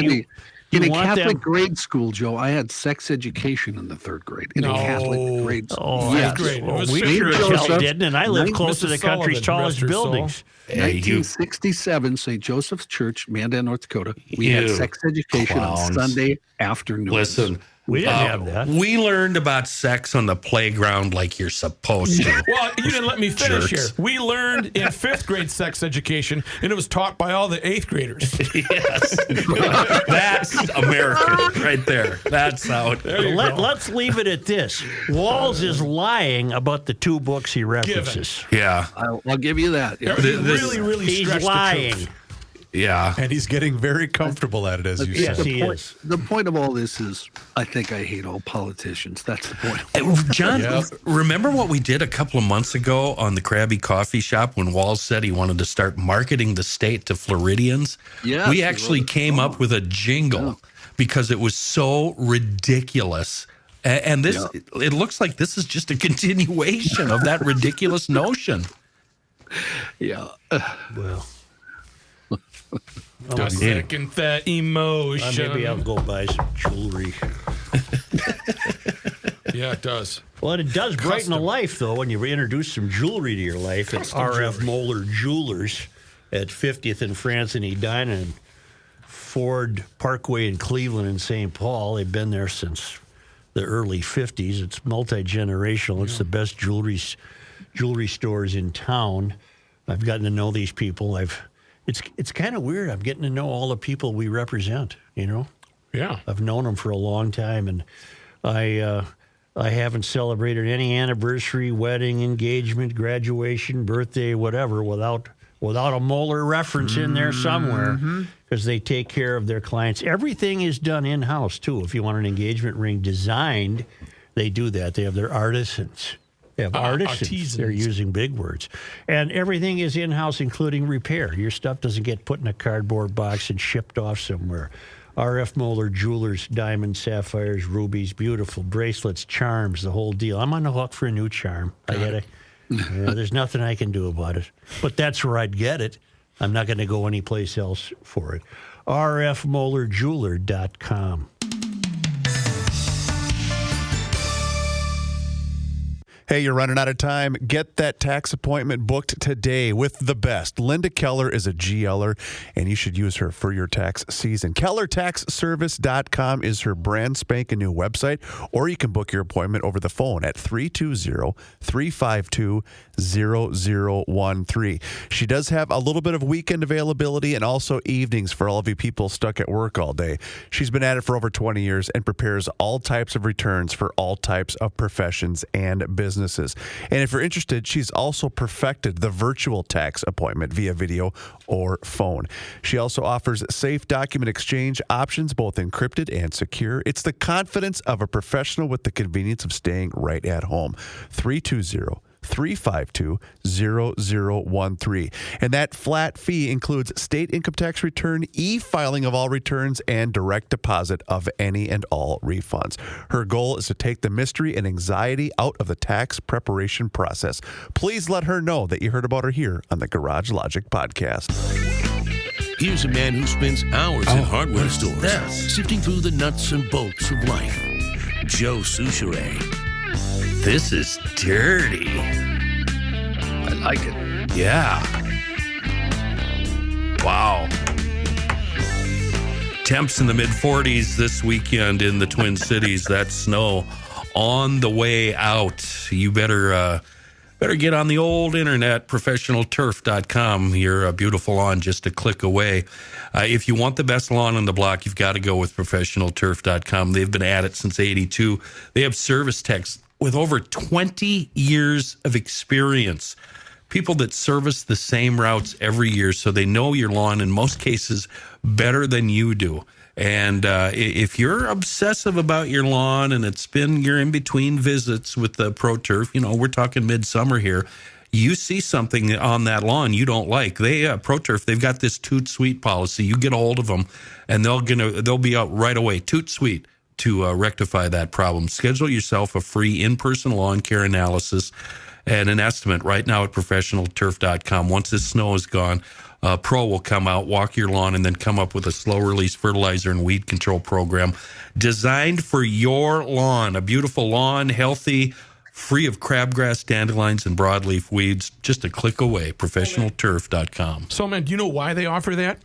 in a Catholic grade school, Joe, I had sex education in the third grade. In a Catholic grade school. Oh, yes. grade. Well, we sure didn't, and I live close to the country's tallest buildings. 1967, St. Joseph's Church, Mandan, North Dakota. We had sex education on Sunday afternoons. Listen, we didn't have that. We learned about sex on the playground like you're supposed to. Well, you didn't let me finish here. We learned in 5th grade sex education, and it was taught by all the 8th graders. Yes. That's American right there. That's how it Let's leave it at this. Walls is lying about the 2 books he references. Yeah. I'll give you that. Yeah. Really He's lying. Yeah. And he's getting very comfortable at it, as you said. He is. The point of all this is, I think I hate all politicians. That's the point. John, remember what we did a couple of months ago on the Krabby Coffee Shop when Walls said he wanted to start marketing the state to Floridians? Yeah. We actually came up with a jingle because it was so ridiculous. And this, it looks like this is just a continuation of that ridiculous notion. Yeah. Well. I second that emotion. Maybe I'll go buy some jewelry. Yeah, it does. Well, it does brighten a life, though, when you introduce some jewelry to your life. It's R.F. Moeller Jewelers at 50th and France and Edina and Ford Parkway in Cleveland and St. Paul. They've been there since the early 50s. It's multi-generational. It's the best jewelry stores in town. I've gotten to know these people. It's kind of weird. I'm getting to know all the people we represent, you know? Yeah. I've known them for a long time, and I haven't celebrated any anniversary, wedding, engagement, graduation, birthday, whatever, without a Moeller reference in there somewhere, because they take care of their clients. Everything is done in-house, too. If you want an engagement ring designed, they do that. They have their artisans. They have artisans. They're using big words. And everything is in-house, including repair. Your stuff doesn't get put in a cardboard box and shipped off somewhere. R.F. Moeller Jewelers, diamonds, sapphires, rubies, beautiful bracelets, charms, the whole deal. I'm on the hook for a new charm. There's nothing I can do about it. But that's where I'd get it. I'm not going to go anyplace else for it. rfmoellerjeweler.com. Hey, you're running out of time. Get that tax appointment booked today with the best. Linda Keller is a GLer, and you should use her for your tax season. KellerTaxService.com is her brand spanking new website, or you can book your appointment over the phone at 320-352-0013. She does have a little bit of weekend availability and also evenings for all of you people stuck at work all day. She's been at it for over 20 years and prepares all types of returns for all types of professions and businesses. And if you're interested, she's also perfected the virtual tax appointment via video or phone. She also offers safe document exchange options, both encrypted and secure. It's the confidence of a professional with the convenience of staying right at home. 320 352-0013. And that flat fee includes state income tax return, e-filing of all returns, and direct deposit of any and all refunds. Her goal is to take the mystery and anxiety out of the tax preparation process. Please let her know that you heard about her here on the Garage Logic podcast. Here's a man who spends hours in hardware stores, sifting through the nuts and bolts of life. Joe Souchere. This is dirty. I like it. Yeah. Wow. Temps in the mid-40s this weekend in the Twin Cities. That snow on the way out. You better get on the old internet, professionalturf.com. Your beautiful lawn just a click away. If you want the best lawn on the block, you've got to go with professionalturf.com. They've been at it since '82. They have service techs with over 20 years of experience. People that service the same routes every year, so they know your lawn in most cases better than you do. And if you're obsessive about your lawn and you're in between visits with the Pro Turf, we're talking midsummer here, you see something on that lawn you don't like. Pro Turf, they've got this toot sweet policy. You get a hold of them, and they'll be out right away. Toot sweet to rectify that problem. Schedule yourself a free in-person lawn care analysis and an estimate right now at professionalturf.com. Once this snow is gone, Pro will come out, walk your lawn, and then come up with a slow-release fertilizer and weed control program designed for your lawn. A beautiful lawn, healthy, free of crabgrass, dandelions, and broadleaf weeds. Just a click away, professionalturf.com. So, man, do you know why they offer that?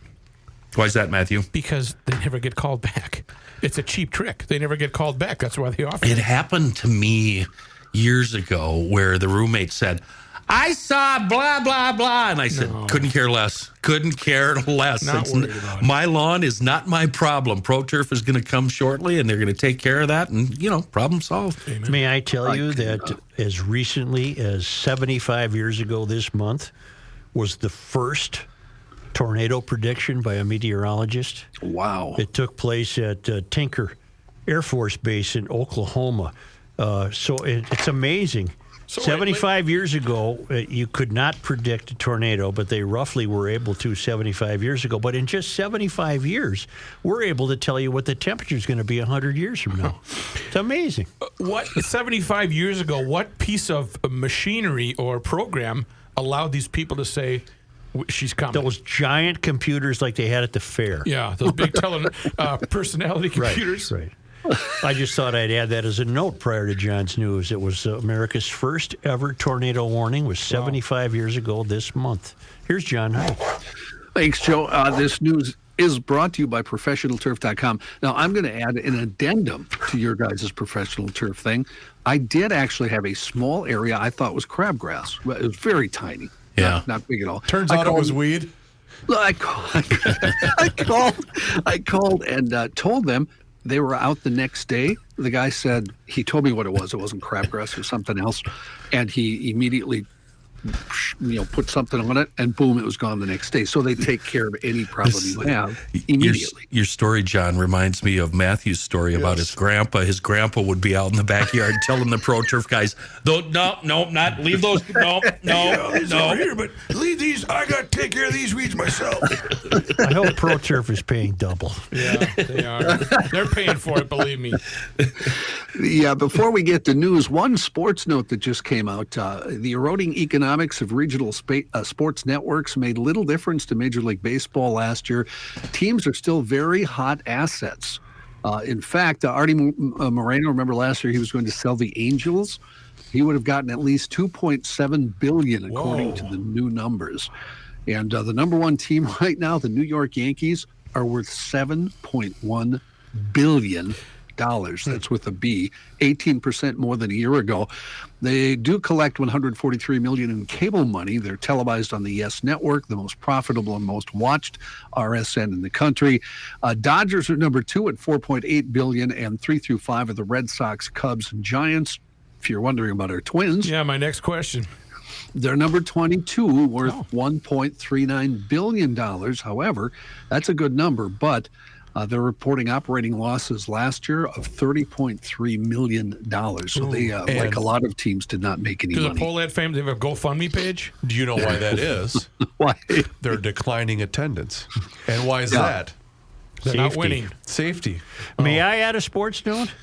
Why is that, Matthew? Because they never get called back. It's a cheap trick. They never get called back. That's why they offer it. It happened to me years ago where the roommate said, I saw blah, blah, blah. And I said, couldn't care less. Couldn't care less. Not worried about it. My lawn is not my problem. Pro Turf is going to come shortly, and they're going to take care of that, and, problem solved. Amen. May I tell you that as recently as 75 years ago this month was the first tornado prediction by a meteorologist? Wow. It took place at Tinker Air Force Base in Oklahoma. So it's amazing. So 75 years ago, you could not predict a tornado, but they roughly were able to 75 years ago. But in just 75 years, we're able to tell you what the temperature is going to be 100 years from now. It's amazing. 75 years ago, what piece of machinery or program allowed these people to say, she's coming? Those giant computers like they had at the fair. Yeah, those big personality computers. Right. I just thought I'd add that as a note prior to John's news. It was America's first ever tornado warning was 75 years ago this month. Here's John Heidt. Thanks, Joe. This news is brought to you by ProfessionalTurf.com. Now, I'm going to add an addendum to your guys' Professional Turf thing. I did actually have a small area I thought was crabgrass. It was very tiny. Yeah. Not big at all. Turns out it was weed. I called and told them. They were out the next day. The guy said, he told me what it was. It wasn't crabgrass, it was something else. And he immediately, put something on it, and boom, it was gone the next day. So they take care of any problem you have immediately. Your story, John, reminds me of Matthew's story about his grandpa. His grandpa would be out in the backyard telling the Pro Turf guys, not leave those. No. Here, but leave these. I got to take care of these weeds myself. I hope Pro Turf is paying double. Yeah, they are. They're paying for it, believe me. Yeah, before we get to news, one sports note that just came out. The eroding economics of regional sports networks made little difference to Major League Baseball last year. Teams are still very hot assets. In fact, Artie Moreno, remember last year he was going to sell the Angels? He would have gotten at least $2.7 billion according to the new numbers. And the number one team right now, the New York Yankees, are worth $7.1 billion. That's with a B, 18% more than a year ago. They do collect $143 million in cable money. They're televised on the Yes Network, the most profitable and most watched RSN in the country. Dodgers are number 2 at $4.8 billion, and 3 through 5 are the Red Sox, Cubs, and Giants. If you're wondering about our Twins. Yeah, my next question. They're number 22, worth $1.39 billion. However, that's a good number, but They're reporting operating losses last year of $30.3 million. So they, like a lot of teams, did not make any money. Does the Pohlad family have a GoFundMe page? Do you know why that is? Why? They're declining attendance. And why is that? They're not winning. Safety. May I add a sports note?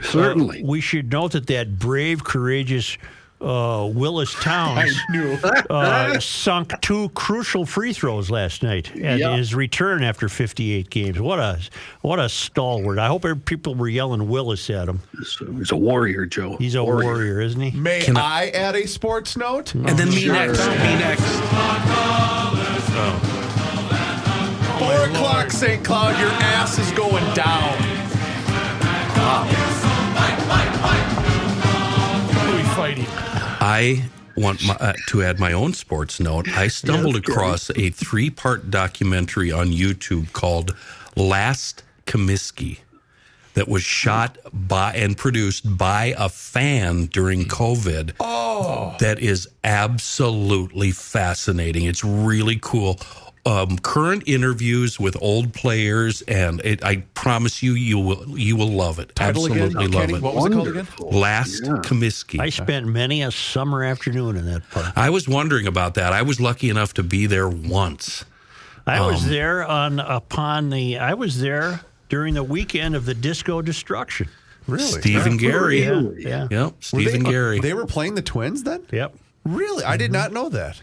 Certainly. We should note that brave, courageous Willis Towns sunk 2 crucial free throws last night at his return after 58 games. What a stalwart. I hope people were yelling Willis at him. He's a warrior, Joe. He's a warrior, isn't he? May I add a sports note? And then me next. 4 o'clock, St. Cloud, your ass is going down. Who are we fighting? I want to add my own sports note. I stumbled across a 3-part documentary on YouTube called Last Comiskey that was shot by and produced by a fan during COVID. That is absolutely fascinating. It's really cool. Current interviews with old players, and I promise you will love it. Absolutely love it. What was it called again? Last Comiskey. I spent many a summer afternoon in that park. I was wondering about that. I was lucky enough to be there once. I was there I was there during the weekend of the Disco Destruction. Really? Stephen Gary. Yeah. Yep. Stephen Gary. They were playing the Twins then? Yep. Really? I did not know that.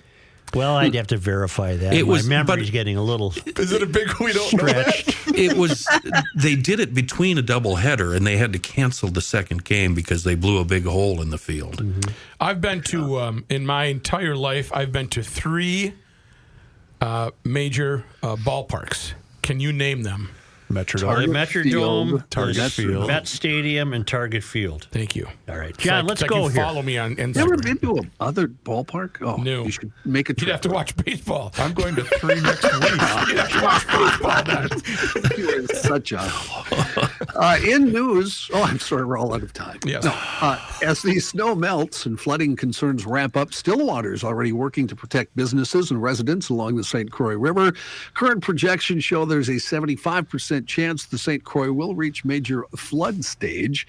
Well, I'd have to verify that. My memory's getting a little Is it a big we don't know that? It was. They did it between a doubleheader, and they had to cancel the second game because they blew a big hole in the field. Mm-hmm. I've been to in my entire life. I've been to 3 major ballparks. Can you name them? Metrodome, Target Field, Met Stadium, and Target Field. Thank you. All right, John, let's go you here. Follow me on Instagram. Never been to another ballpark? Oh, No. You should make a trip. You'd have to watch baseball. I'm going to 3 next week. You'd have to watch baseball then. You are such a... in news... Oh, I'm sorry, we're all out of time. Yes. No, as the snow melts and flooding concerns ramp up, Stillwater is already working to protect businesses and residents along the St. Croix River. Current projections show there's a 75% chance the St. Croix will reach major flood stage.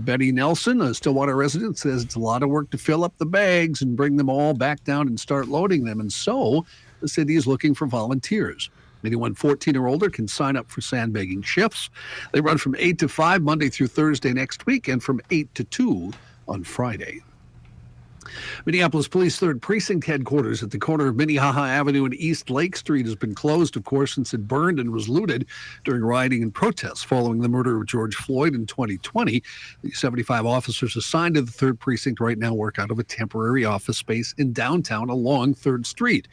Betty Nelson, a Stillwater resident, says it's a lot of work to fill up the bags and bring them all back down and start loading them. And so the city is looking for volunteers. Anyone 14 or older can sign up for sandbagging shifts. They run from 8 to 5 Monday through Thursday next week and from 8 to 2 on Friday. Minneapolis Police 3rd Precinct headquarters at the corner of Minnehaha Avenue and East Lake Street has been closed, of course, since it burned and was looted during rioting and protests following the murder of George Floyd in 2020. The 75 officers assigned to the 3rd Precinct right now work out of a temporary office space in downtown along 3rd Street.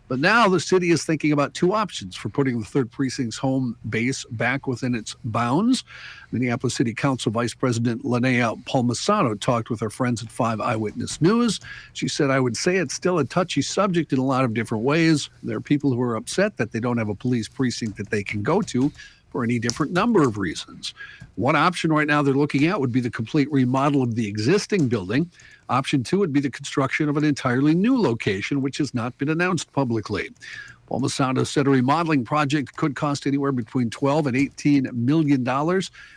But now the city is thinking about 2 options for putting the 3rd Precinct's home base back within its bounds. Minneapolis City Council Vice President Linnea Palmisano talked with our friends at 5 Eyewitness News. She said, I would say it's still a touchy subject in a lot of different ways. There are people who are upset that they don't have a police precinct that they can go to for any different number of reasons. One option right now they're looking at would be the complete remodel of the existing building. Option 2 would be the construction of an entirely new location, which has not been announced publicly. Palmisano said a remodeling project could cost anywhere between $12 and $18 million,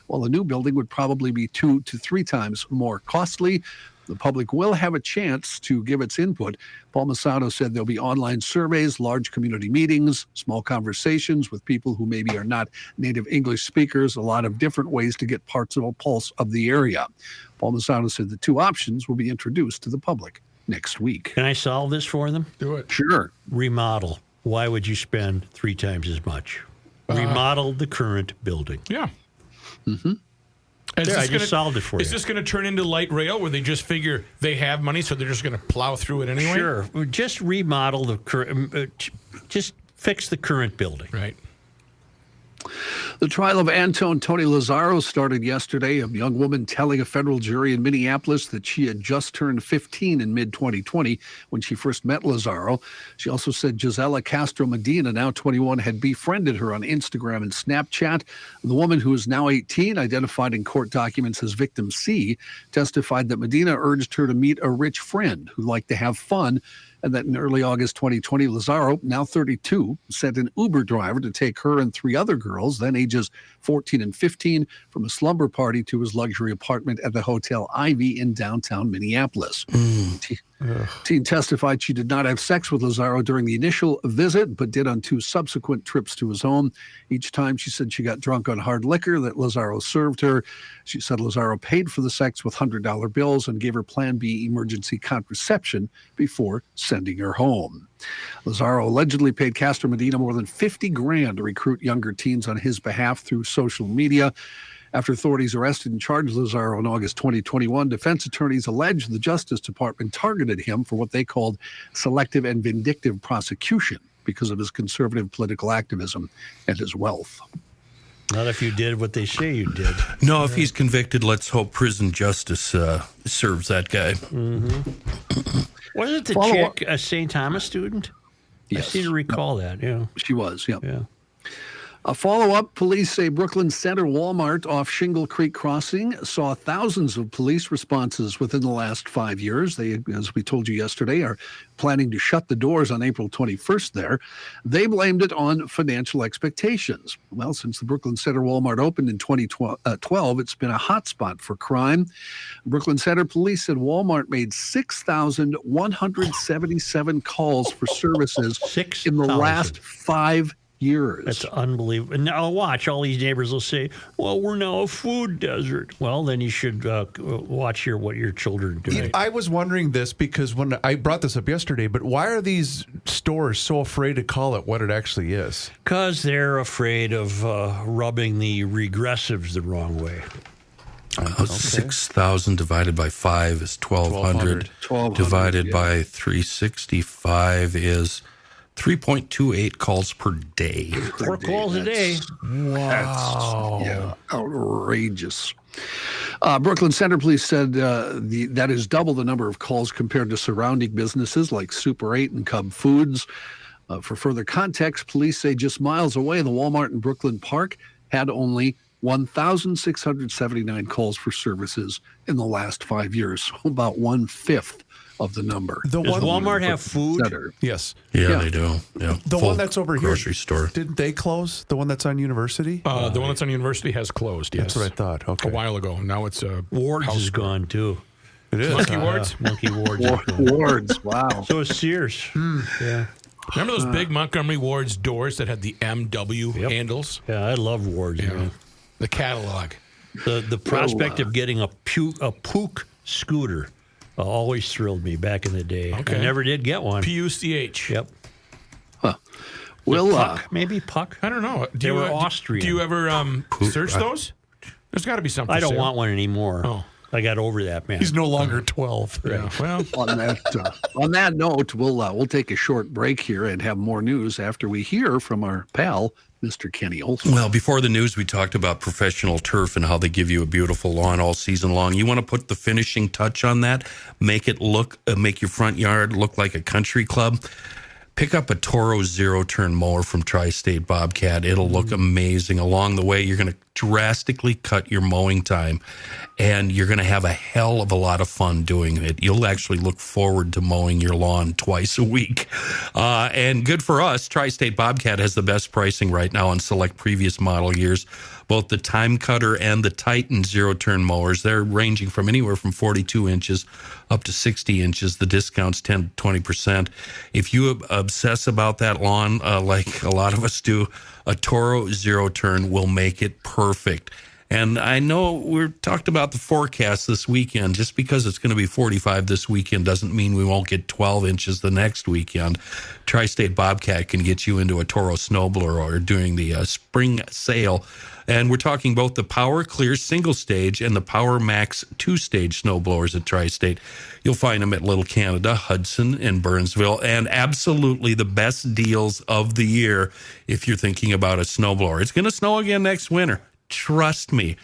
while a new building would probably be 2 to 3 times more costly. The public will have a chance to give its input. Palmisano said there'll be online surveys, large community meetings, small conversations with people who maybe are not native English speakers, a lot of different ways to get parts of a pulse of the area. Palmisano said the 2 options will be introduced to the public next week. Can I solve this for them? Do it. Sure. Remodel. Why would you spend 3 times as much? Remodel the current building. Yeah. Mm-hmm. I just solved it for you. Is this going to turn into light rail where they just figure they have money, so they're just going to plow through it anyway? Sure. Just remodel the current, just fix the current building. Right. The trial of Antone Tony Lazzaro started yesterday, a young woman telling a federal jury in Minneapolis that she had just turned 15 in mid-2020 when she first met Lazzaro. She also said Gisela Castro Medina, now 21, had befriended her on Instagram and Snapchat. The woman, who is now 18, identified in court documents as victim C, testified that Medina urged her to meet a rich friend who liked to have fun And that in early August 2020, Lazaro, now 32, sent an Uber driver to take her and 3 other girls, then ages 14 and 15, from a slumber party to his luxury apartment at the Hotel Ivy in downtown Minneapolis. Teen testified she did not have sex with Lazaro during the initial visit, but did on 2 subsequent trips to his home. Each time she said she got drunk on hard liquor that Lazaro served her. She said Lazaro paid for the sex with $100 bills and gave her Plan B emergency contraception before sending her home. Lazaro allegedly paid Castro Medina more than $50,000 to recruit younger teens on his behalf through social media. After authorities arrested and charged Lazaro in August 2021, defense attorneys alleged the Justice Department targeted him for what they called selective and vindictive prosecution because of his conservative political activism and his wealth. Not if you did what they say you did. No, if he's convicted, let's hope prison justice serves that guy. Wasn't the chick a St. Thomas student? Yes. I seem to recall that, yeah. She was, yeah. Yeah. A follow-up, police say Brooklyn Center Walmart off Shingle Creek Crossing saw thousands of police responses within the last 5 years. They, as we told you yesterday, are planning to shut the doors on April 21st there. They blamed it on financial expectations. Well, since the Brooklyn Center Walmart opened in 2012, it's been a hotspot for crime. Brooklyn Center police said Walmart made 6,177 calls for services in the last 5 years. That's unbelievable. And now watch, all these neighbors will say, well, we're now a food desert. Well, then you should watch what your children do. I was wondering this because when I brought this up yesterday, but why are these stores so afraid to call it what it actually is? Because they're afraid of rubbing the regressives the wrong way. 6,000 divided by 5 is 1,200. Divided by 365 is 3.28 calls per day. 4 calls a day. Wow. That's, outrageous. Brooklyn Center Police said that is double the number of calls compared to surrounding businesses like Super 8 and Cub Foods. For further context, police say just miles away, the Walmart in Brooklyn Park had only 1,679 calls for services in the last 5 years, so about 1/5 of the number. Does Walmart have food? Center. Yes. Yeah, they do. Yeah. The one that's over here. Grocery store. Didn't they close? The one that's on University? The one that's on University has closed, yes. That's what I thought. Okay. A while ago. Now it's Ward's is gone, too. It is. Monkey Ward's? Monkey Ward's. Ward's, wow. So is Sears. Yeah. Remember those big Montgomery Ward's doors that had the MW handles? Yeah, I love Ward's. Yeah. Man. The catalog. The prospect of getting a Puch scooter always thrilled me back in the day. Okay. I never did get one. PUCH. Yep. Huh. Well, Puck, maybe Puck? I don't know. They were Austrian. Do you ever search those? There's got to be something. I don't want one anymore. Oh. I got over that, man. He's no longer 12. Yeah. Well, on that note, we'll take a short break here and have more news after we hear from our pal, Mr. Kenny Olson. Well, before the news, we talked about professional turf and how they give you a beautiful lawn all season long. You want to put the finishing touch on that, make it look, make your front yard look like a country club. Pick up a Toro zero-turn mower from Tri-State Bobcat. It'll look amazing. Along the way, you're going to drastically cut your mowing time, and you're going to have a hell of a lot of fun doing it. You'll actually look forward to mowing your lawn twice a week. And good for us, Tri-State Bobcat has the best pricing right now on select previous model years. Both the Time Cutter and the Titan zero-turn mowers, they're ranging from anywhere from 42 inches up to 60 inches. The discount's 10 to 20%. If you obsess about that lawn like a lot of us do, a Toro zero-turn will make it perfect. And I know we're talked about the forecast this weekend. Just because it's going to be 45 this weekend doesn't mean we won't get 12 inches the next weekend. Tri-State Bobcat can get you into a Toro snowblower or during the spring sale. And we're talking both the Power Clear single stage and the Power Max 2-stage snowblowers at Tri-State. You'll find them at Little Canada, Hudson, and Burnsville, and absolutely the best deals of the year if you're thinking about a snowblower. It's going to snow again next winter. Trust me.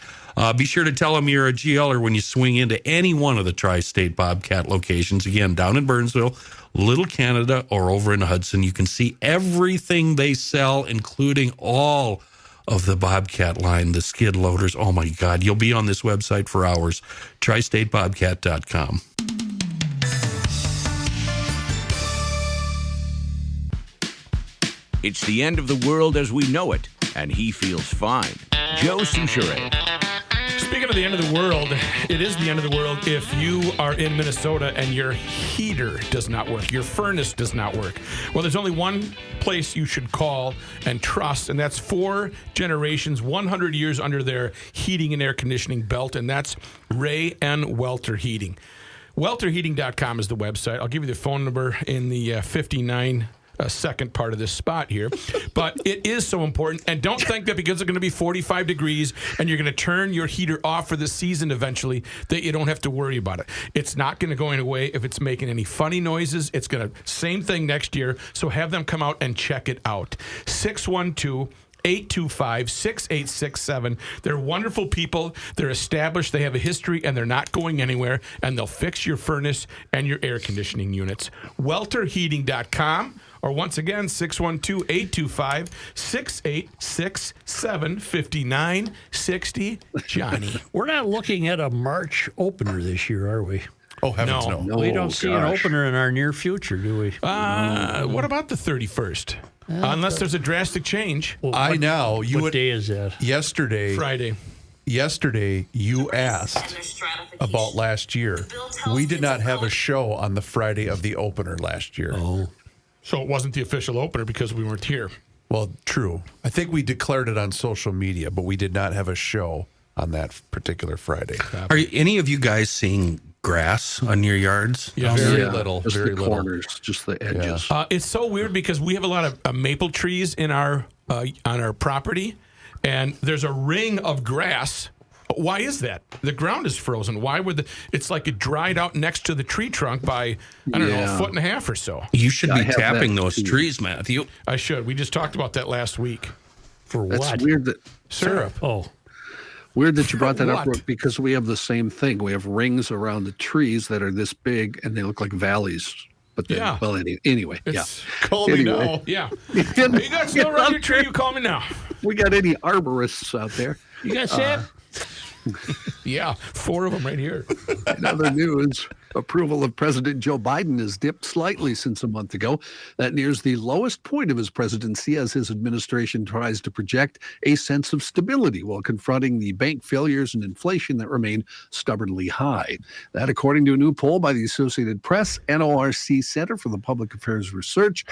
Be sure to tell them you're a GLer when you swing into any one of the Tri-State Bobcat locations. Again, down in Burnsville, Little Canada, or over in Hudson. You can see everything they sell, including all of the Bobcat line, the skid loaders. Oh, my God. You'll be on this website for hours. TriStateBobcat.com. It's the end of the world as we know it, and he feels fine. Joe Souchere. Speaking of the end of the world, it is the end of the world if you are in Minnesota and your heater does not work, your furnace does not work. Well, there's only one place you should call and trust, and that's 4 generations, 100 years under their heating and air conditioning belt, and that's Ray and Welter Heating. WelterHeating.com is the website. I'll give you the phone number in the 59 second part of this spot here. But it is so important. And don't think that because it's going to be 45 degrees and you're going to turn your heater off for the season eventually that you don't have to worry about it. It's not going to go away if it's making any funny noises. It's going to, same thing next year. So have them come out and check it out. 612-825-6867. They're wonderful people. They're established. They have a history, and they're not going anywhere. And they'll fix your furnace and your air conditioning units. WelterHeating.com. Or once again, 612-825-6867, 5960. Johnny. We're not looking at a March opener this year, are we? Oh, heavens, no. We don't see an opener in our near future, do we? What about the 31st? Unless there's a drastic change. Well, what day is that? Yesterday. Friday. Yesterday, you asked about last year. We did not have a show on the Friday of the opener last year. Oh. So it wasn't the official opener because we weren't here. Well, true. I think we declared it on social media, but we did not have a show on that particular Friday. Are any of you guys seeing grass on your yards? Yeah. Very little. Just very the little. corners, just the edges. Yeah. It's so weird because we have a lot of maple trees in our on our property, and there's a ring of grass. Why is that? The ground is frozen. Why would it's like it dried out next to the tree trunk by, I don't know, a foot and a half or so. You should be tapping those trees, Matthew. I should. We just talked about that last week. For That's what? weird that Syrup. Oh. Weird that you brought that up, What? Brooke, because we have the same thing. We have rings around the trees that are this big, and they look like valleys. But then, Yeah. well, anyway, It's yeah. call me Anyway. now. Yeah. You got snow around your tree, you call me now. We got any arborists out there? You got that? Yeah, 4 of them right here. In other news, approval of President Joe Biden has dipped slightly since a month ago. That nears the lowest point of his presidency as his administration tries to project a sense of stability while confronting the bank failures and inflation that remain stubbornly high. That, according to a new poll by the Associated Press, NORC Center for the Public Affairs Research,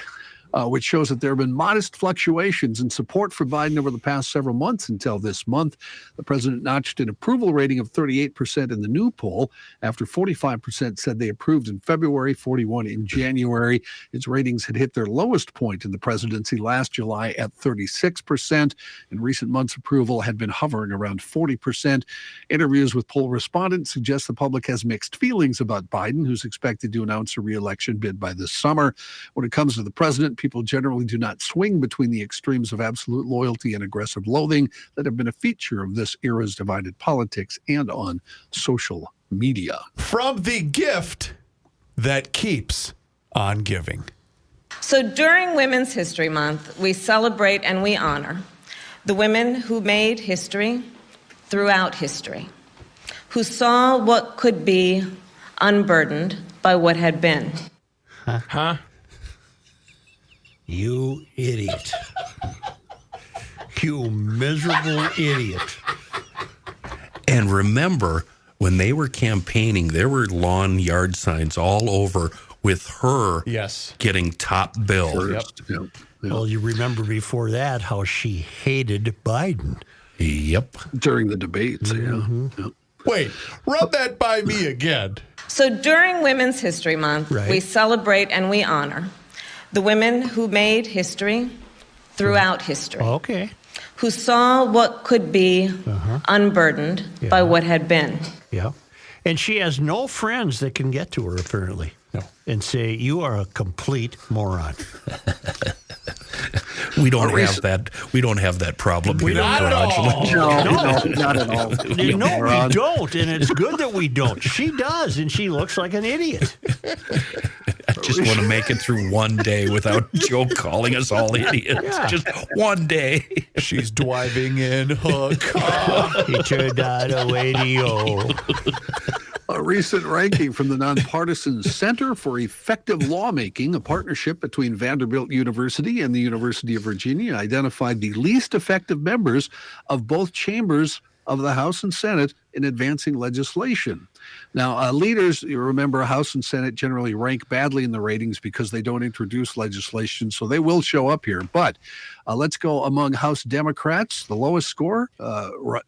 which shows that there have been modest fluctuations in support for Biden over the past several months until this month. The president notched an approval rating of 38% in the new poll after 45% said they approved in February, 41% in January. His ratings had hit their lowest point in the presidency last July at 36%. In recent months, approval had been hovering around 40%. Interviews with poll respondents suggest the public has mixed feelings about Biden, who's expected to announce a re-election bid by this summer. When it comes to the president, people generally do not swing between the extremes of absolute loyalty and aggressive loathing that have been a feature of this era's divided politics and on social media. From the gift that keeps on giving. So during Women's History Month, we celebrate and we honor the women who made history throughout history, who saw what could be unburdened by what had been. Huh? You idiot. You miserable idiot. And remember, when they were campaigning, there were lawn yard signs all over with her getting top bill. Yep. Well, you remember before that how she hated Biden. Yep. During the debates, Yep. Wait, run that by me again. So during Women's History Month, we celebrate and we honor the women who made history throughout history. Okay. Who saw what could be unburdened by what had been. Yeah. And she has no friends that can get to her, apparently, and say, you are a complete moron. We don't have that. We don't have that problem here. Not at all. No, not at all. No, we don't, and it's good that we don't. She does, and she looks like an idiot. I just want to make it through one day without Joe calling us all idiots. Yeah. Just one day. She's driving in her car. He turned on a radio. A recent ranking from the nonpartisan Center for Effective Lawmaking, a partnership between Vanderbilt University and the University of Virginia, identified the least effective members of both chambers of the House and Senate in advancing legislation. Now, leaders, you remember, House and Senate generally rank badly in the ratings because they don't introduce legislation, so they will show up here. But let's go among House Democrats. The lowest score,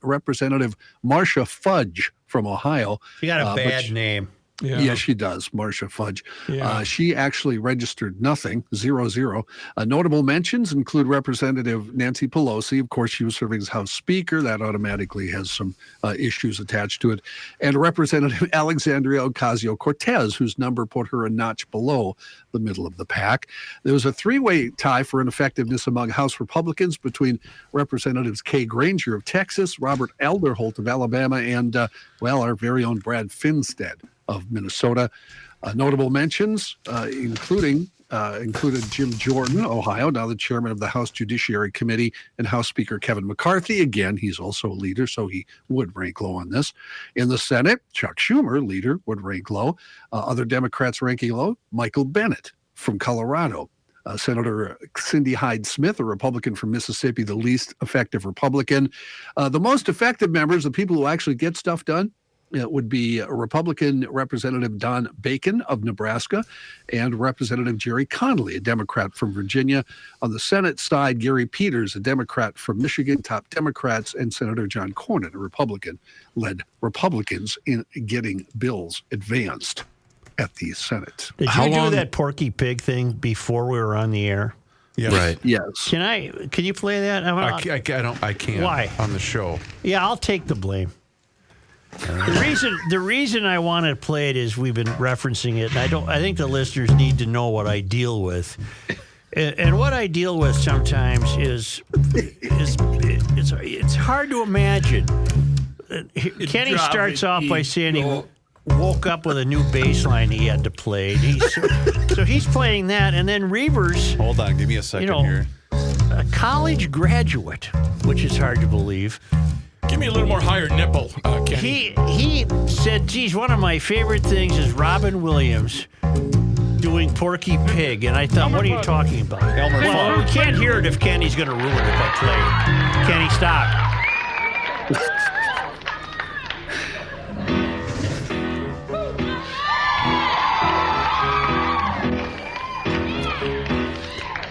Representative Marcia Fudge from Ohio. She got a bad name. Yeah, she does, Marcia Fudge. Yeah. She actually registered nothing, 0-0. Notable mentions include Representative Nancy Pelosi. Of course, she was serving as House Speaker. That automatically has some issues attached to it. And Representative Alexandria Ocasio-Cortez, whose number put her a notch below the middle of the pack. There was a three-way tie for ineffectiveness among House Republicans between Representatives Kay Granger of Texas, Robert Alderholt of Alabama, and, our very own Brad Finstead of Minnesota. Notable mentions included Jim Jordan, Ohio, now the chairman of the House Judiciary Committee, and House Speaker Kevin McCarthy. Again, he's also a leader, so he would rank low on this. In the Senate, Chuck Schumer, leader, would rank low. Other Democrats ranking low, Michael Bennet from Colorado. Senator Cindy Hyde-Smith, a Republican from Mississippi, the least effective Republican. The most effective members, the people who actually get stuff done, it would be Republican Representative Don Bacon of Nebraska and Representative Jerry Connolly, a Democrat from Virginia. On the Senate side, Gary Peters, a Democrat from Michigan, top Democrats, and Senator John Cornyn, a Republican, led Republicans in getting bills advanced at the Senate. Did you do that Porky Pig thing before we were on the air? Yes. Right. Yes. Can you play that? I can't. Why? On the show. Yeah, I'll take the blame. The reason I want to play it is we've been referencing it, and I think the listeners need to know what I deal with. And what I deal with sometimes is it's hard to imagine. Kenny starts off by saying he woke up with a new bass line he had to play. So he's playing that, and then Reavers. Hold on, give me a second here. A college graduate, which is hard to believe. Give me a little more higher nipple, Kenny. He said, geez, one of my favorite things is Robin Williams doing Porky Pig. And I thought, what are you talking about? Elmer Fudd. We can't hear it if Kenny's going to ruin it by playing. Kenny, stop.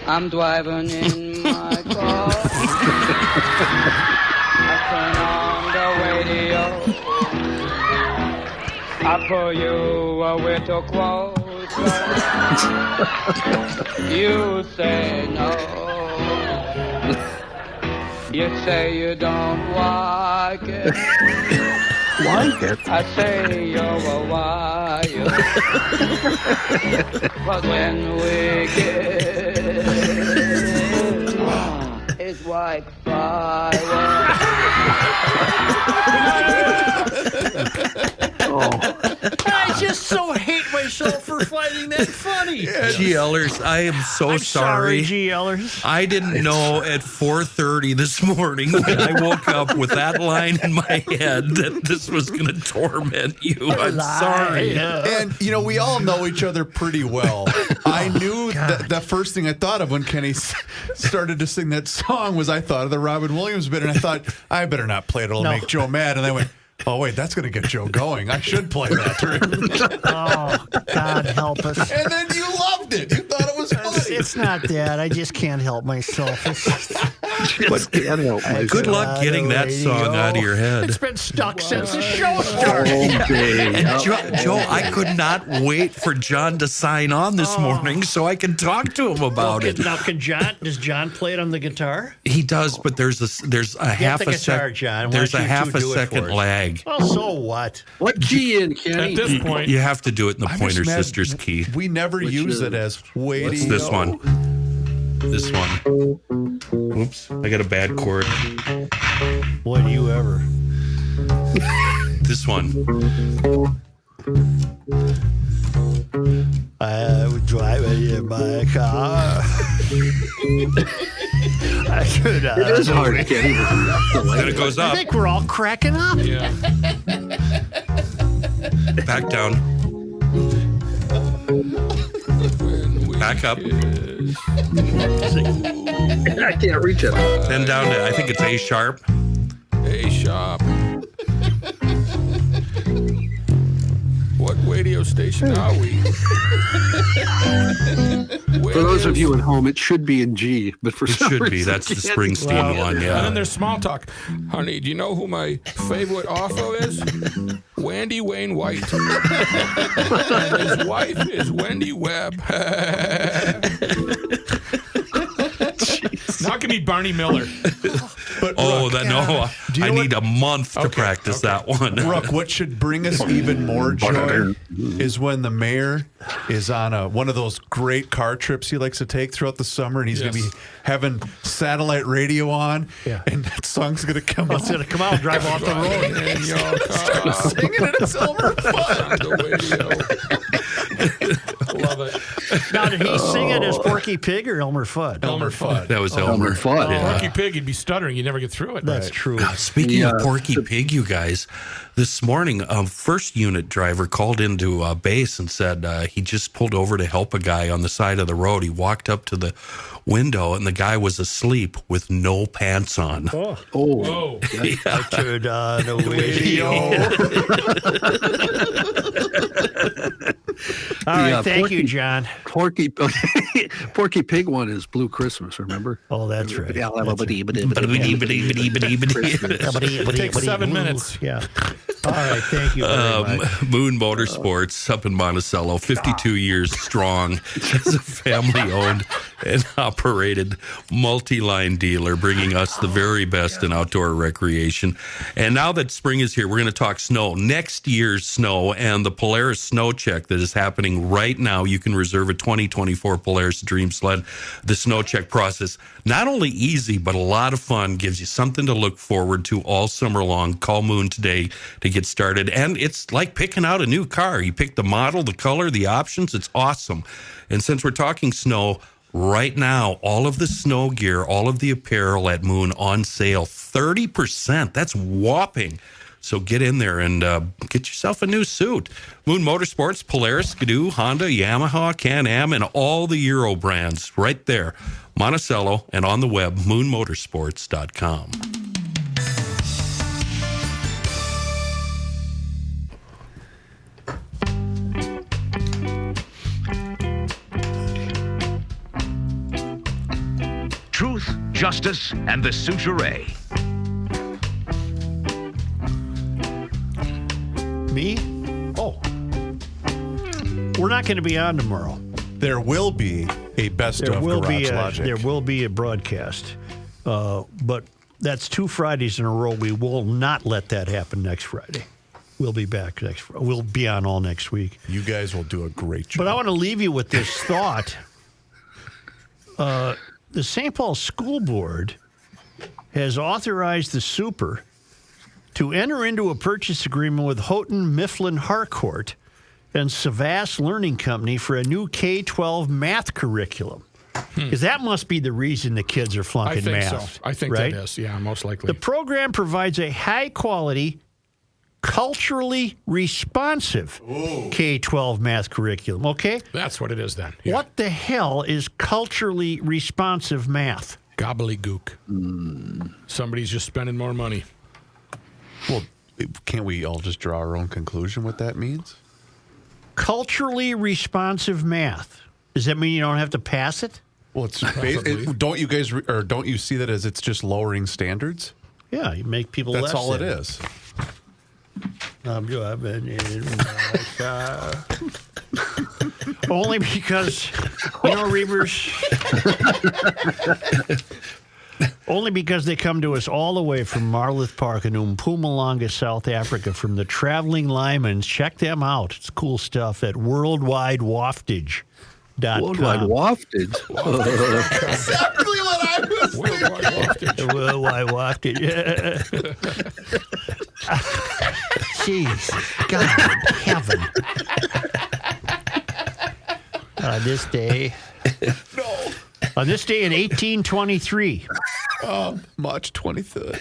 I'm driving in my car. I turn on the radio. I pull you a little closer. You say no. You say you don't like it. Like it? I say you're a liar. But when we get, it's like fireworks. I just so hate myself for finding that funny. GLers, I am so sorry. GLers. I didn't know at 4:30 this morning when I woke up with that line in my head that this was going to torment you. I'm sorry. And, we all know each other pretty well. I knew that the first thing I thought of when Kenny started to sing that song was I thought of the Robin Williams bit, and I thought, I better not play it. It'll make Joe mad. And I went, oh, wait, that's going to get Joe going. I should play that. Oh, God help us. And then you loved it. You thought it was funny. It's not that. I just can't help myself. Good luck getting that song out of your head. It's been stuck since the show started. And Joe, I could not wait for John to sign on this morning so I can talk to him about it. Now, does John play it on the guitar? He does, but there's a half a second. There's a half a second lag. Well, so what? What key in, Kenny? At this point, You have to do it in the Pointer Sisters key. We never use it as waiting. What's this one? This one. Oops, I got a bad chord. Boy, do you ever. This one. I was driving in my car. It is hard, Kenny. Then it goes up. I think we're all cracking up. yeah. Back down. Back up. I can't reach it. Then down to, I think it's A sharp. A sharp. What radio station are we? For those of you at home, it should be in G, but for some should be. reason, That's the Springsteen one, yeah. And then there's small talk. Honey, do you know who my favorite author is? Wendy Wayne White. And his wife is Wendy Webb. Now it can be Barney Miller. But Oh, Rook, I need a month to practice that one. Rook, what should bring us even more joy is when the mayor is on one of those great car trips he likes to take throughout the summer, and he's going to be having satellite radio on, and that song's going to come out. It's going to come out and drive off the road. In your car. Singing it, it's Elmer Fudd. On the radio. Love it. Now, did he sing it as Porky Pig or Elmer Fudd? Elmer Fudd. That was Elmer. Fudd. Porky Pig, he'd be stuttering. You'd never get through it. That's true. Speaking of Porky Pig, you guys, this morning, a first unit driver called into base and said he just pulled over to help a guy on the side of the road. He walked up to the window, and the guy was asleep with no pants on. Oh. Whoa. I turned on the radio. All right, thank you, John. Porky Pig one is Blue Christmas, remember? Oh, that's right. It takes 7 minutes. Yeah. All right, thank you very much. Moon Motorsports up in Monticello, 52 years strong. It's a family-owned and operated multi-line dealer, bringing us the very best in outdoor recreation. And now that spring is here, we're going to talk snow. Next year's snow and the Polaris Snow Check that is happening right now. You can reserve a 2024 Polaris Dream Sled. The snow check process, not only easy, but a lot of fun, gives you something to look forward to all summer long. Call Moon today to get started. And it's like picking out a new car. You pick the model, the color, the options. It's awesome. And since we're talking snow, right now, all of the snow gear, all of the apparel at Moon on sale, 30%. That's whopping. So get in there and get yourself a new suit. Moon Motorsports, Polaris, Skidoo, Honda, Yamaha, Can-Am, and all the Euro brands right there. Monticello and on the web, moonmotorsports.com. Truth, justice, and the suture. Me? Oh. We're not going to be on tomorrow. There will be a best of Garage Logic. There will be a broadcast. But that's 2 Fridays in a row. We will not let that happen next Friday. We'll be back we'll be on all next week. You guys will do a great job. But I want to leave you with this thought. The St. Paul School Board has authorized the super to enter into a purchase agreement with Houghton Mifflin Harcourt and Savas Learning Company for a new K-12 math curriculum. Because that must be the reason the kids are flunking math. So. I think right? that is, yeah, most likely. The program provides a high-quality, culturally responsive K-12 math curriculum, okay? That's what it is then. Yeah. What the hell is culturally responsive math? Gobbledygook. Somebody's just spending more money. Well, can't we all just draw our own conclusion what that means? Culturally responsive math. Does that mean you don't have to pass it? Well, don't you see that as it's just lowering standards? Yeah, you make people That's less all it than. is. I'm driving in my car. Only because, Reavers, only because they come to us all the way from Marloth Park in Mpumalanga, South Africa, from the Traveling Lymans. Check them out. It's cool stuff at worldwidewaftage.com. Worldwide Waftage. Exactly what I was thinking. Worldwide Waftage. Jeez. God in heaven. On this day. No. On this day in 1823. March 23rd.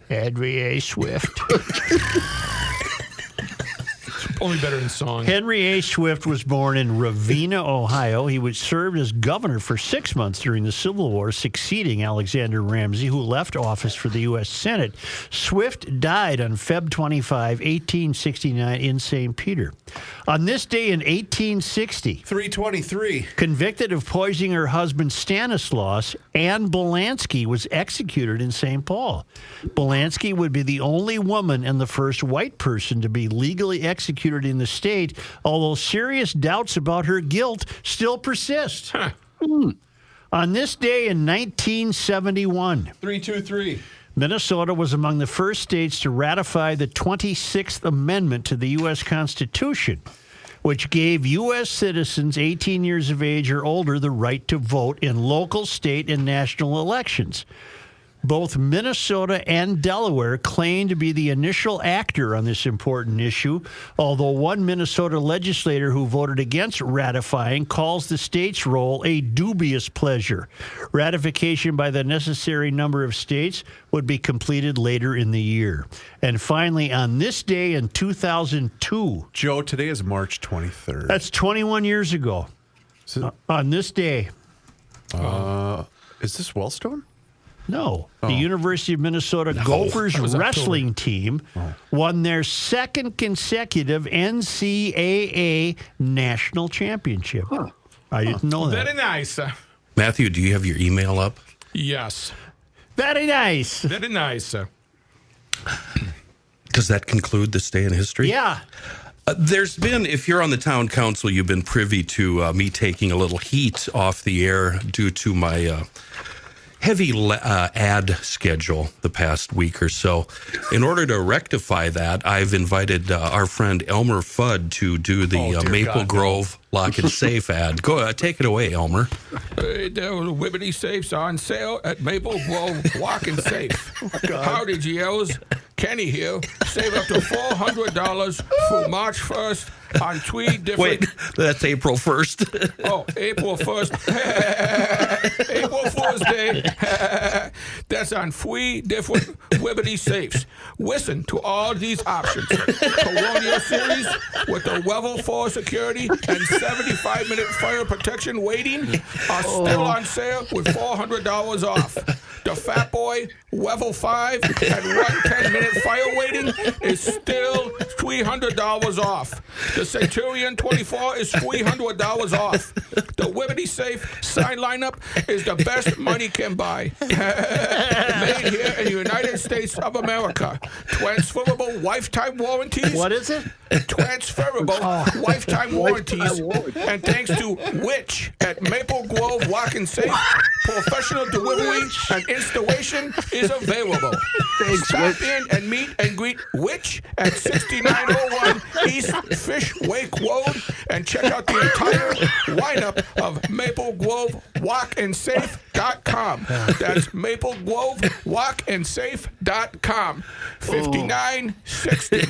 Adrie A. Swift. Only better in song. Henry A. Swift was born in Ravenna, Ohio. He was served as governor for 6 months during the Civil War, succeeding Alexander Ramsey, who left office for the U.S. Senate. Swift died on Feb 25, 1869, in St. Peter. On this day in 1860, 323. convicted of poisoning her husband Stanislaus, Anne Belansky was executed in St. Paul. Belansky would be the only woman and the first white person to be legally executed in the state, although serious doubts about her guilt still persist. On this day in 1971, 323. Minnesota was among the first states to ratify the 26th Amendment to the U.S. Constitution, which gave U.S. citizens 18 years of age or older the right to vote in local, state, and national elections. Both Minnesota and Delaware claim to be the initial actor on this important issue, although one Minnesota legislator who voted against ratifying calls the state's role a dubious pleasure. Ratification by the necessary number of states would be completed later in the year. And finally, on this day in 2002... Joe, today is March 23rd. That's 21 years ago. On this day. Is this Wellstone? No. The University of Minnesota Gophers wrestling team won their second consecutive NCAA national championship. I didn't know that. Very nice. Matthew, do you have your email up? Yes. Very nice. Very nice. Does that conclude this day in history? Yeah. There's been, if you're on the town council, you've been privy to me taking a little heat off the air due to my heavy ad schedule the past week or so. In order to rectify that, I've invited our friend Elmer Fudd to do the Maple Grove Lock and Safe ad. Go take it away, Elmer. The Liberty Safes on sale at Maple Grove Lock and Safe. Howdy, GLs. Kenny here. Save up to $400 through March 1st on 3 different... Wait, that's April 1st. Oh, April 1st. April Fool's Day. That's on 3 different Liberty Safes. Listen to all these options. Colonial Series with the level 4 security and 75-minute fire protection waiting are still on sale with $400 off. The Fat Boy level 5 and 110-minute fire waiting is still $300 off. The Centurion 24 is $300 off. The Liberty Safe sign lineup is the best money can buy. Made here in the United States of America. Transferable lifetime warranties. What is it? Transferable lifetime warranties. And thanks to Witch at Maple Grove Lock and Safe, professional delivery and installation is available. Stop in and meet and greet Witch at 6901 East Fish Wake Road and check out the entire lineup of Maple Grove LockandSafe.com. That's MapleGrove.LockandSafe.com. 5960.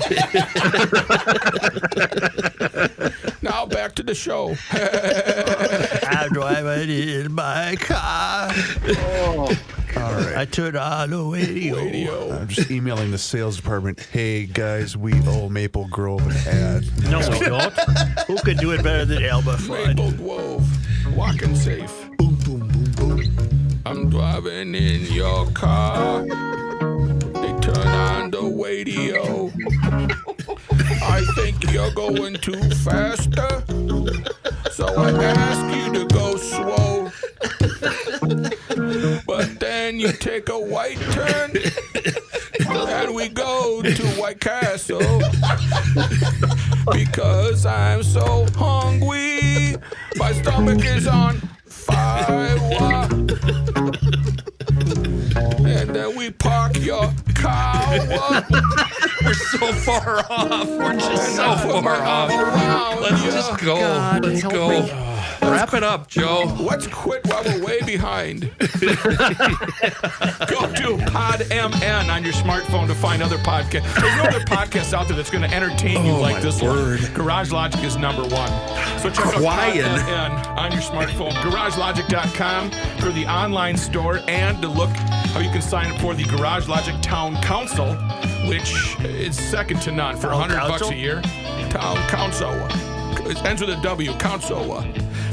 Now back to the show. I'm driving in my car. All right. I turned on the radio. I'm just emailing the sales department. Hey, guys, we owe Maple Grove an ad. No, we don't. Who could do it better than Elmer Fudd? Maple Grove, Lock and Safe. Boom, boom, boom, boom. I'm driving in your car. They turn on the radio. I think you're going too faster, so I ask you to go slow. But then you take a right turn, and we go to White Castle. Because I'm so hungry, my stomach is on fire. And then we park your car. We're so far off. We're just so far off. Let's just go. Let's go. Wrap it up, Joe. Let's quit while we're way behind. Go to PodMN on your smartphone to find other podcasts. There's no other podcasts out there that's going to entertain you like this one. Garage Logic is number 1. So check out PodMN on your smartphone. GarageLogic.com for the online store and to look how you can sign up for the Garage Logic Town Council, which is second to none for $100 a year. Town Council. It ends with a W, Council.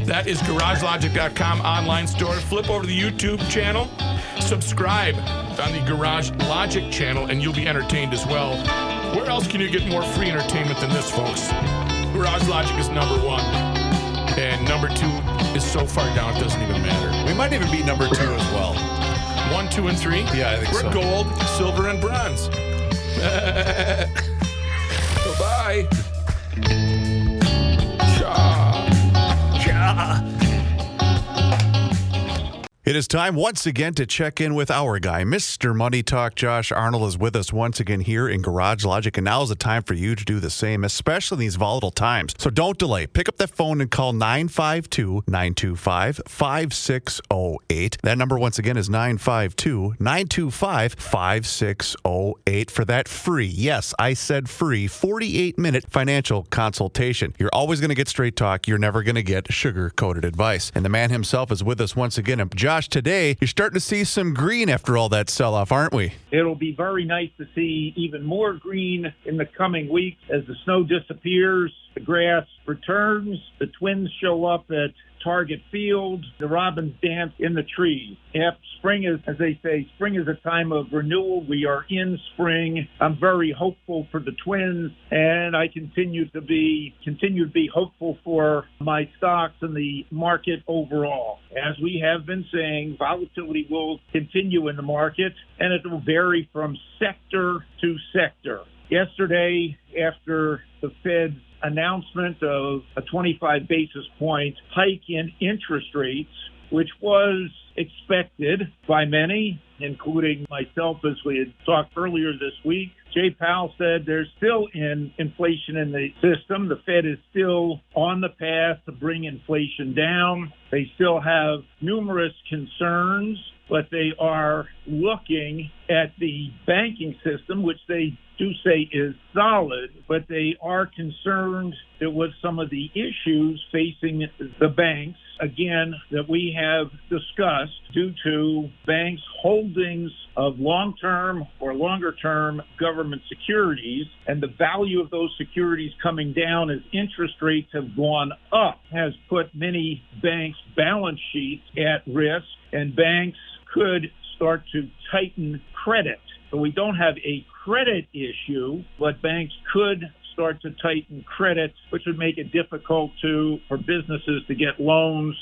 That is GarageLogic.com online store. Flip over to the YouTube channel. Subscribe on the Garage Logic channel, and you'll be entertained as well. Where else can you get more free entertainment than this, folks? Garage Logic is number 1. And number 2 is so far down it doesn't even matter. We might even be number 2 as well. 1, 2, and 3? Yeah, I think We're so. gold, silver, and bronze. Bye-bye. It is time once again to check in with our guy, Mr. Money Talk. Josh Arnold is with us once again here in Garage Logic, and now is the time for you to do the same, especially in these volatile times. So don't delay. Pick up that phone and call 952-925-5608. That number once again is 952-925-5608 for that free, yes, I said free, 48-minute financial consultation. You're always going to get straight talk. You're never going to get sugar-coated advice. And the man himself is with us once again. And Josh, today, you're starting to see some green after all that sell-off, aren't we? It'll be very nice to see even more green in the coming weeks as the snow disappears, the grass returns, the Twins show up at Target Field, the robins dance in the trees. Yep, spring is, as they say, spring is a time of renewal. We are in spring. I'm very hopeful for the Twins, and I continue to be hopeful for my stocks and the market overall. As we have been saying, volatility will continue in the market, and it will vary from sector to sector. Yesterday, after the Fed's announcement of a 25 basis point hike in interest rates, which was expected by many, including myself, as we had talked earlier this week. Jay Powell said there's still inflation in the system. The Fed is still on the path to bring inflation down. They still have numerous concerns, but they are looking at the banking system, which they do say is solid, but they are concerned that with some of the issues facing the banks, again, that we have discussed due to banks' holdings of long-term or longer-term government securities, and the value of those securities coming down as interest rates have gone up has put many banks' balance sheets at risk, and banks could start to tighten credit. So we don't have a credit issue, but banks could start to tighten credit, which would make it difficult for businesses to get loans,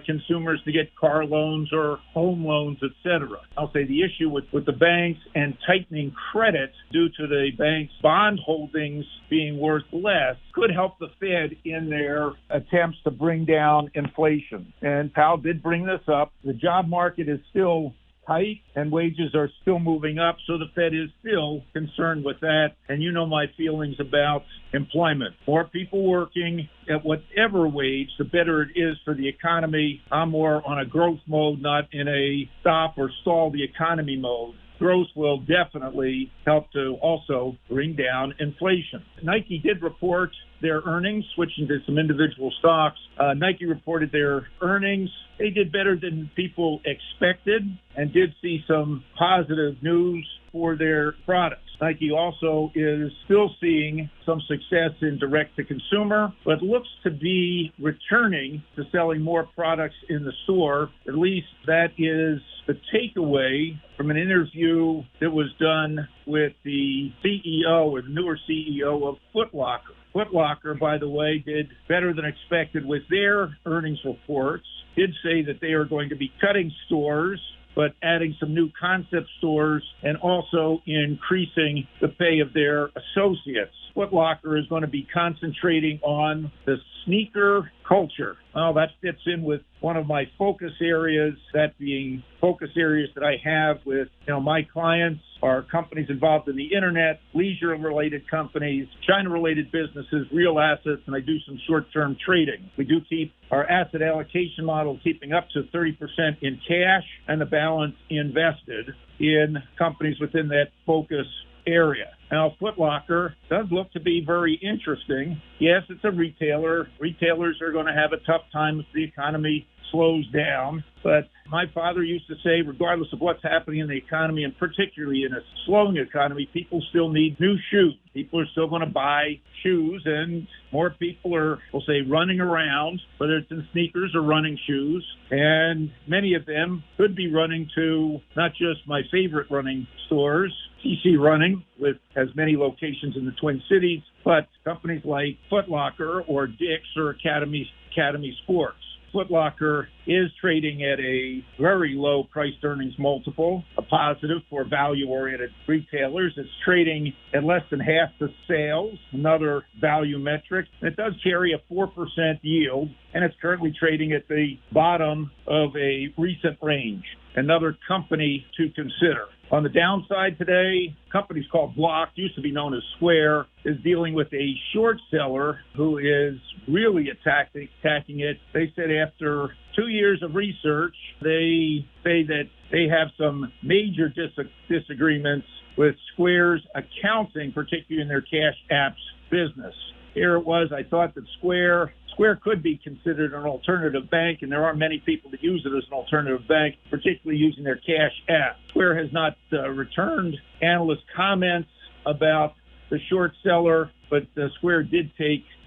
consumers to get car loans or home loans, etc. I'll say the issue with the banks and tightening credit due to the banks' bond holdings being worth less could help the Fed in their attempts to bring down inflation. And Powell did bring this up. The job market is still tight and wages are still moving up, so the Fed is still concerned with that. And you know my feelings about employment. More people working at whatever wage, the better it is for the economy. I'm more on a growth mode, not in a stop or stall the economy mode. Growth will definitely help to also bring down inflation. Nike did report their earnings, switching to some individual stocks. Nike reported their earnings. They did better than people expected and did see some positive news for their products. Nike also is still seeing some success in direct-to-consumer, but looks to be returning to selling more products in the store. At least that is the takeaway from an interview that was done with the CEO, or the newer CEO of Foot Locker. Foot Locker, by the way, did better than expected with their earnings reports, did say that they are going to be cutting stores, but adding some new concept stores and also increasing the pay of their associates. Foot Locker is going to be concentrating on the sneaker culture. Well, that fits in with one of my focus areas, that being focus areas that I have with my clients are companies involved in the internet, leisure-related companies, China-related businesses, real assets, and I do some short-term trading. We do keep our asset allocation model keeping up to 30% in cash and the balance invested in companies within that focus area. Now, Foot Locker does look to be very interesting. Yes, it's a retailer. Retailers are going to have a tough time if the economy slows down. But my father used to say, regardless of what's happening in the economy, and particularly in a slowing economy, people still need new shoes. People are still going to buy shoes, and more people are, we'll say, running around, whether it's in sneakers or running shoes. And many of them could be running to not just my favorite running stores, TC Running, with as many locations in the Twin Cities, but companies like Foot Locker or Dick's or Academy Sports. Foot Locker is trading at a very low price-earnings multiple, a positive for value-oriented retailers. It's trading at less than half the sales, another value metric. It does carry a 4% yield, and it's currently trading at the bottom of a recent range. Another company to consider. On the downside today, companies called Block, used to be known as Square, is dealing with a short seller who is really attacking it. They said after 2 years of research, they say that they have some major disagreements with Square's accounting, particularly in their cash apps business. Here it was, I thought that Square could be considered an alternative bank, and there are many people that use it as an alternative bank, particularly using their cash app. Square has not returned analyst comments about the short seller, but Square did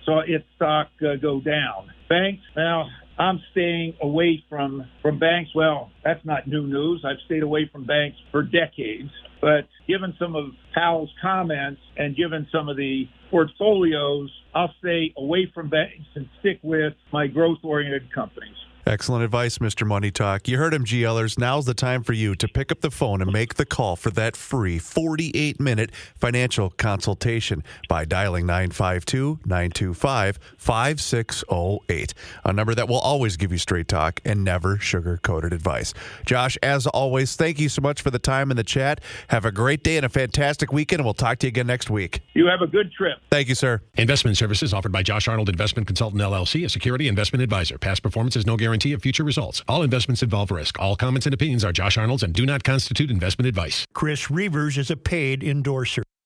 saw its stock go down. Banks, now I'm staying away from banks. Well, that's not new news. I've stayed away from banks for decades. But given some of Powell's comments and given some of the portfolios, I'll stay away from banks and stick with my growth-oriented companies. Excellent advice, Mr. Money Talk. You heard him, GLers. Now's the time for you to pick up the phone and make the call for that free 48-minute financial consultation by dialing 952-925-5608, a number that will always give you straight talk and never sugar-coated advice. Josh, as always, thank you so much for the time and the chat. Have a great day and a fantastic weekend, and we'll talk to you again next week. You have a good trip. Thank you, sir. Investment services offered by Josh Arnold Investment Consultant, LLC, a security investment advisor. Past performance is no guarantee of future results. All investments involve risk. All comments and opinions are Josh Arnold's and do not constitute investment advice. Chris Reavers is a paid endorser.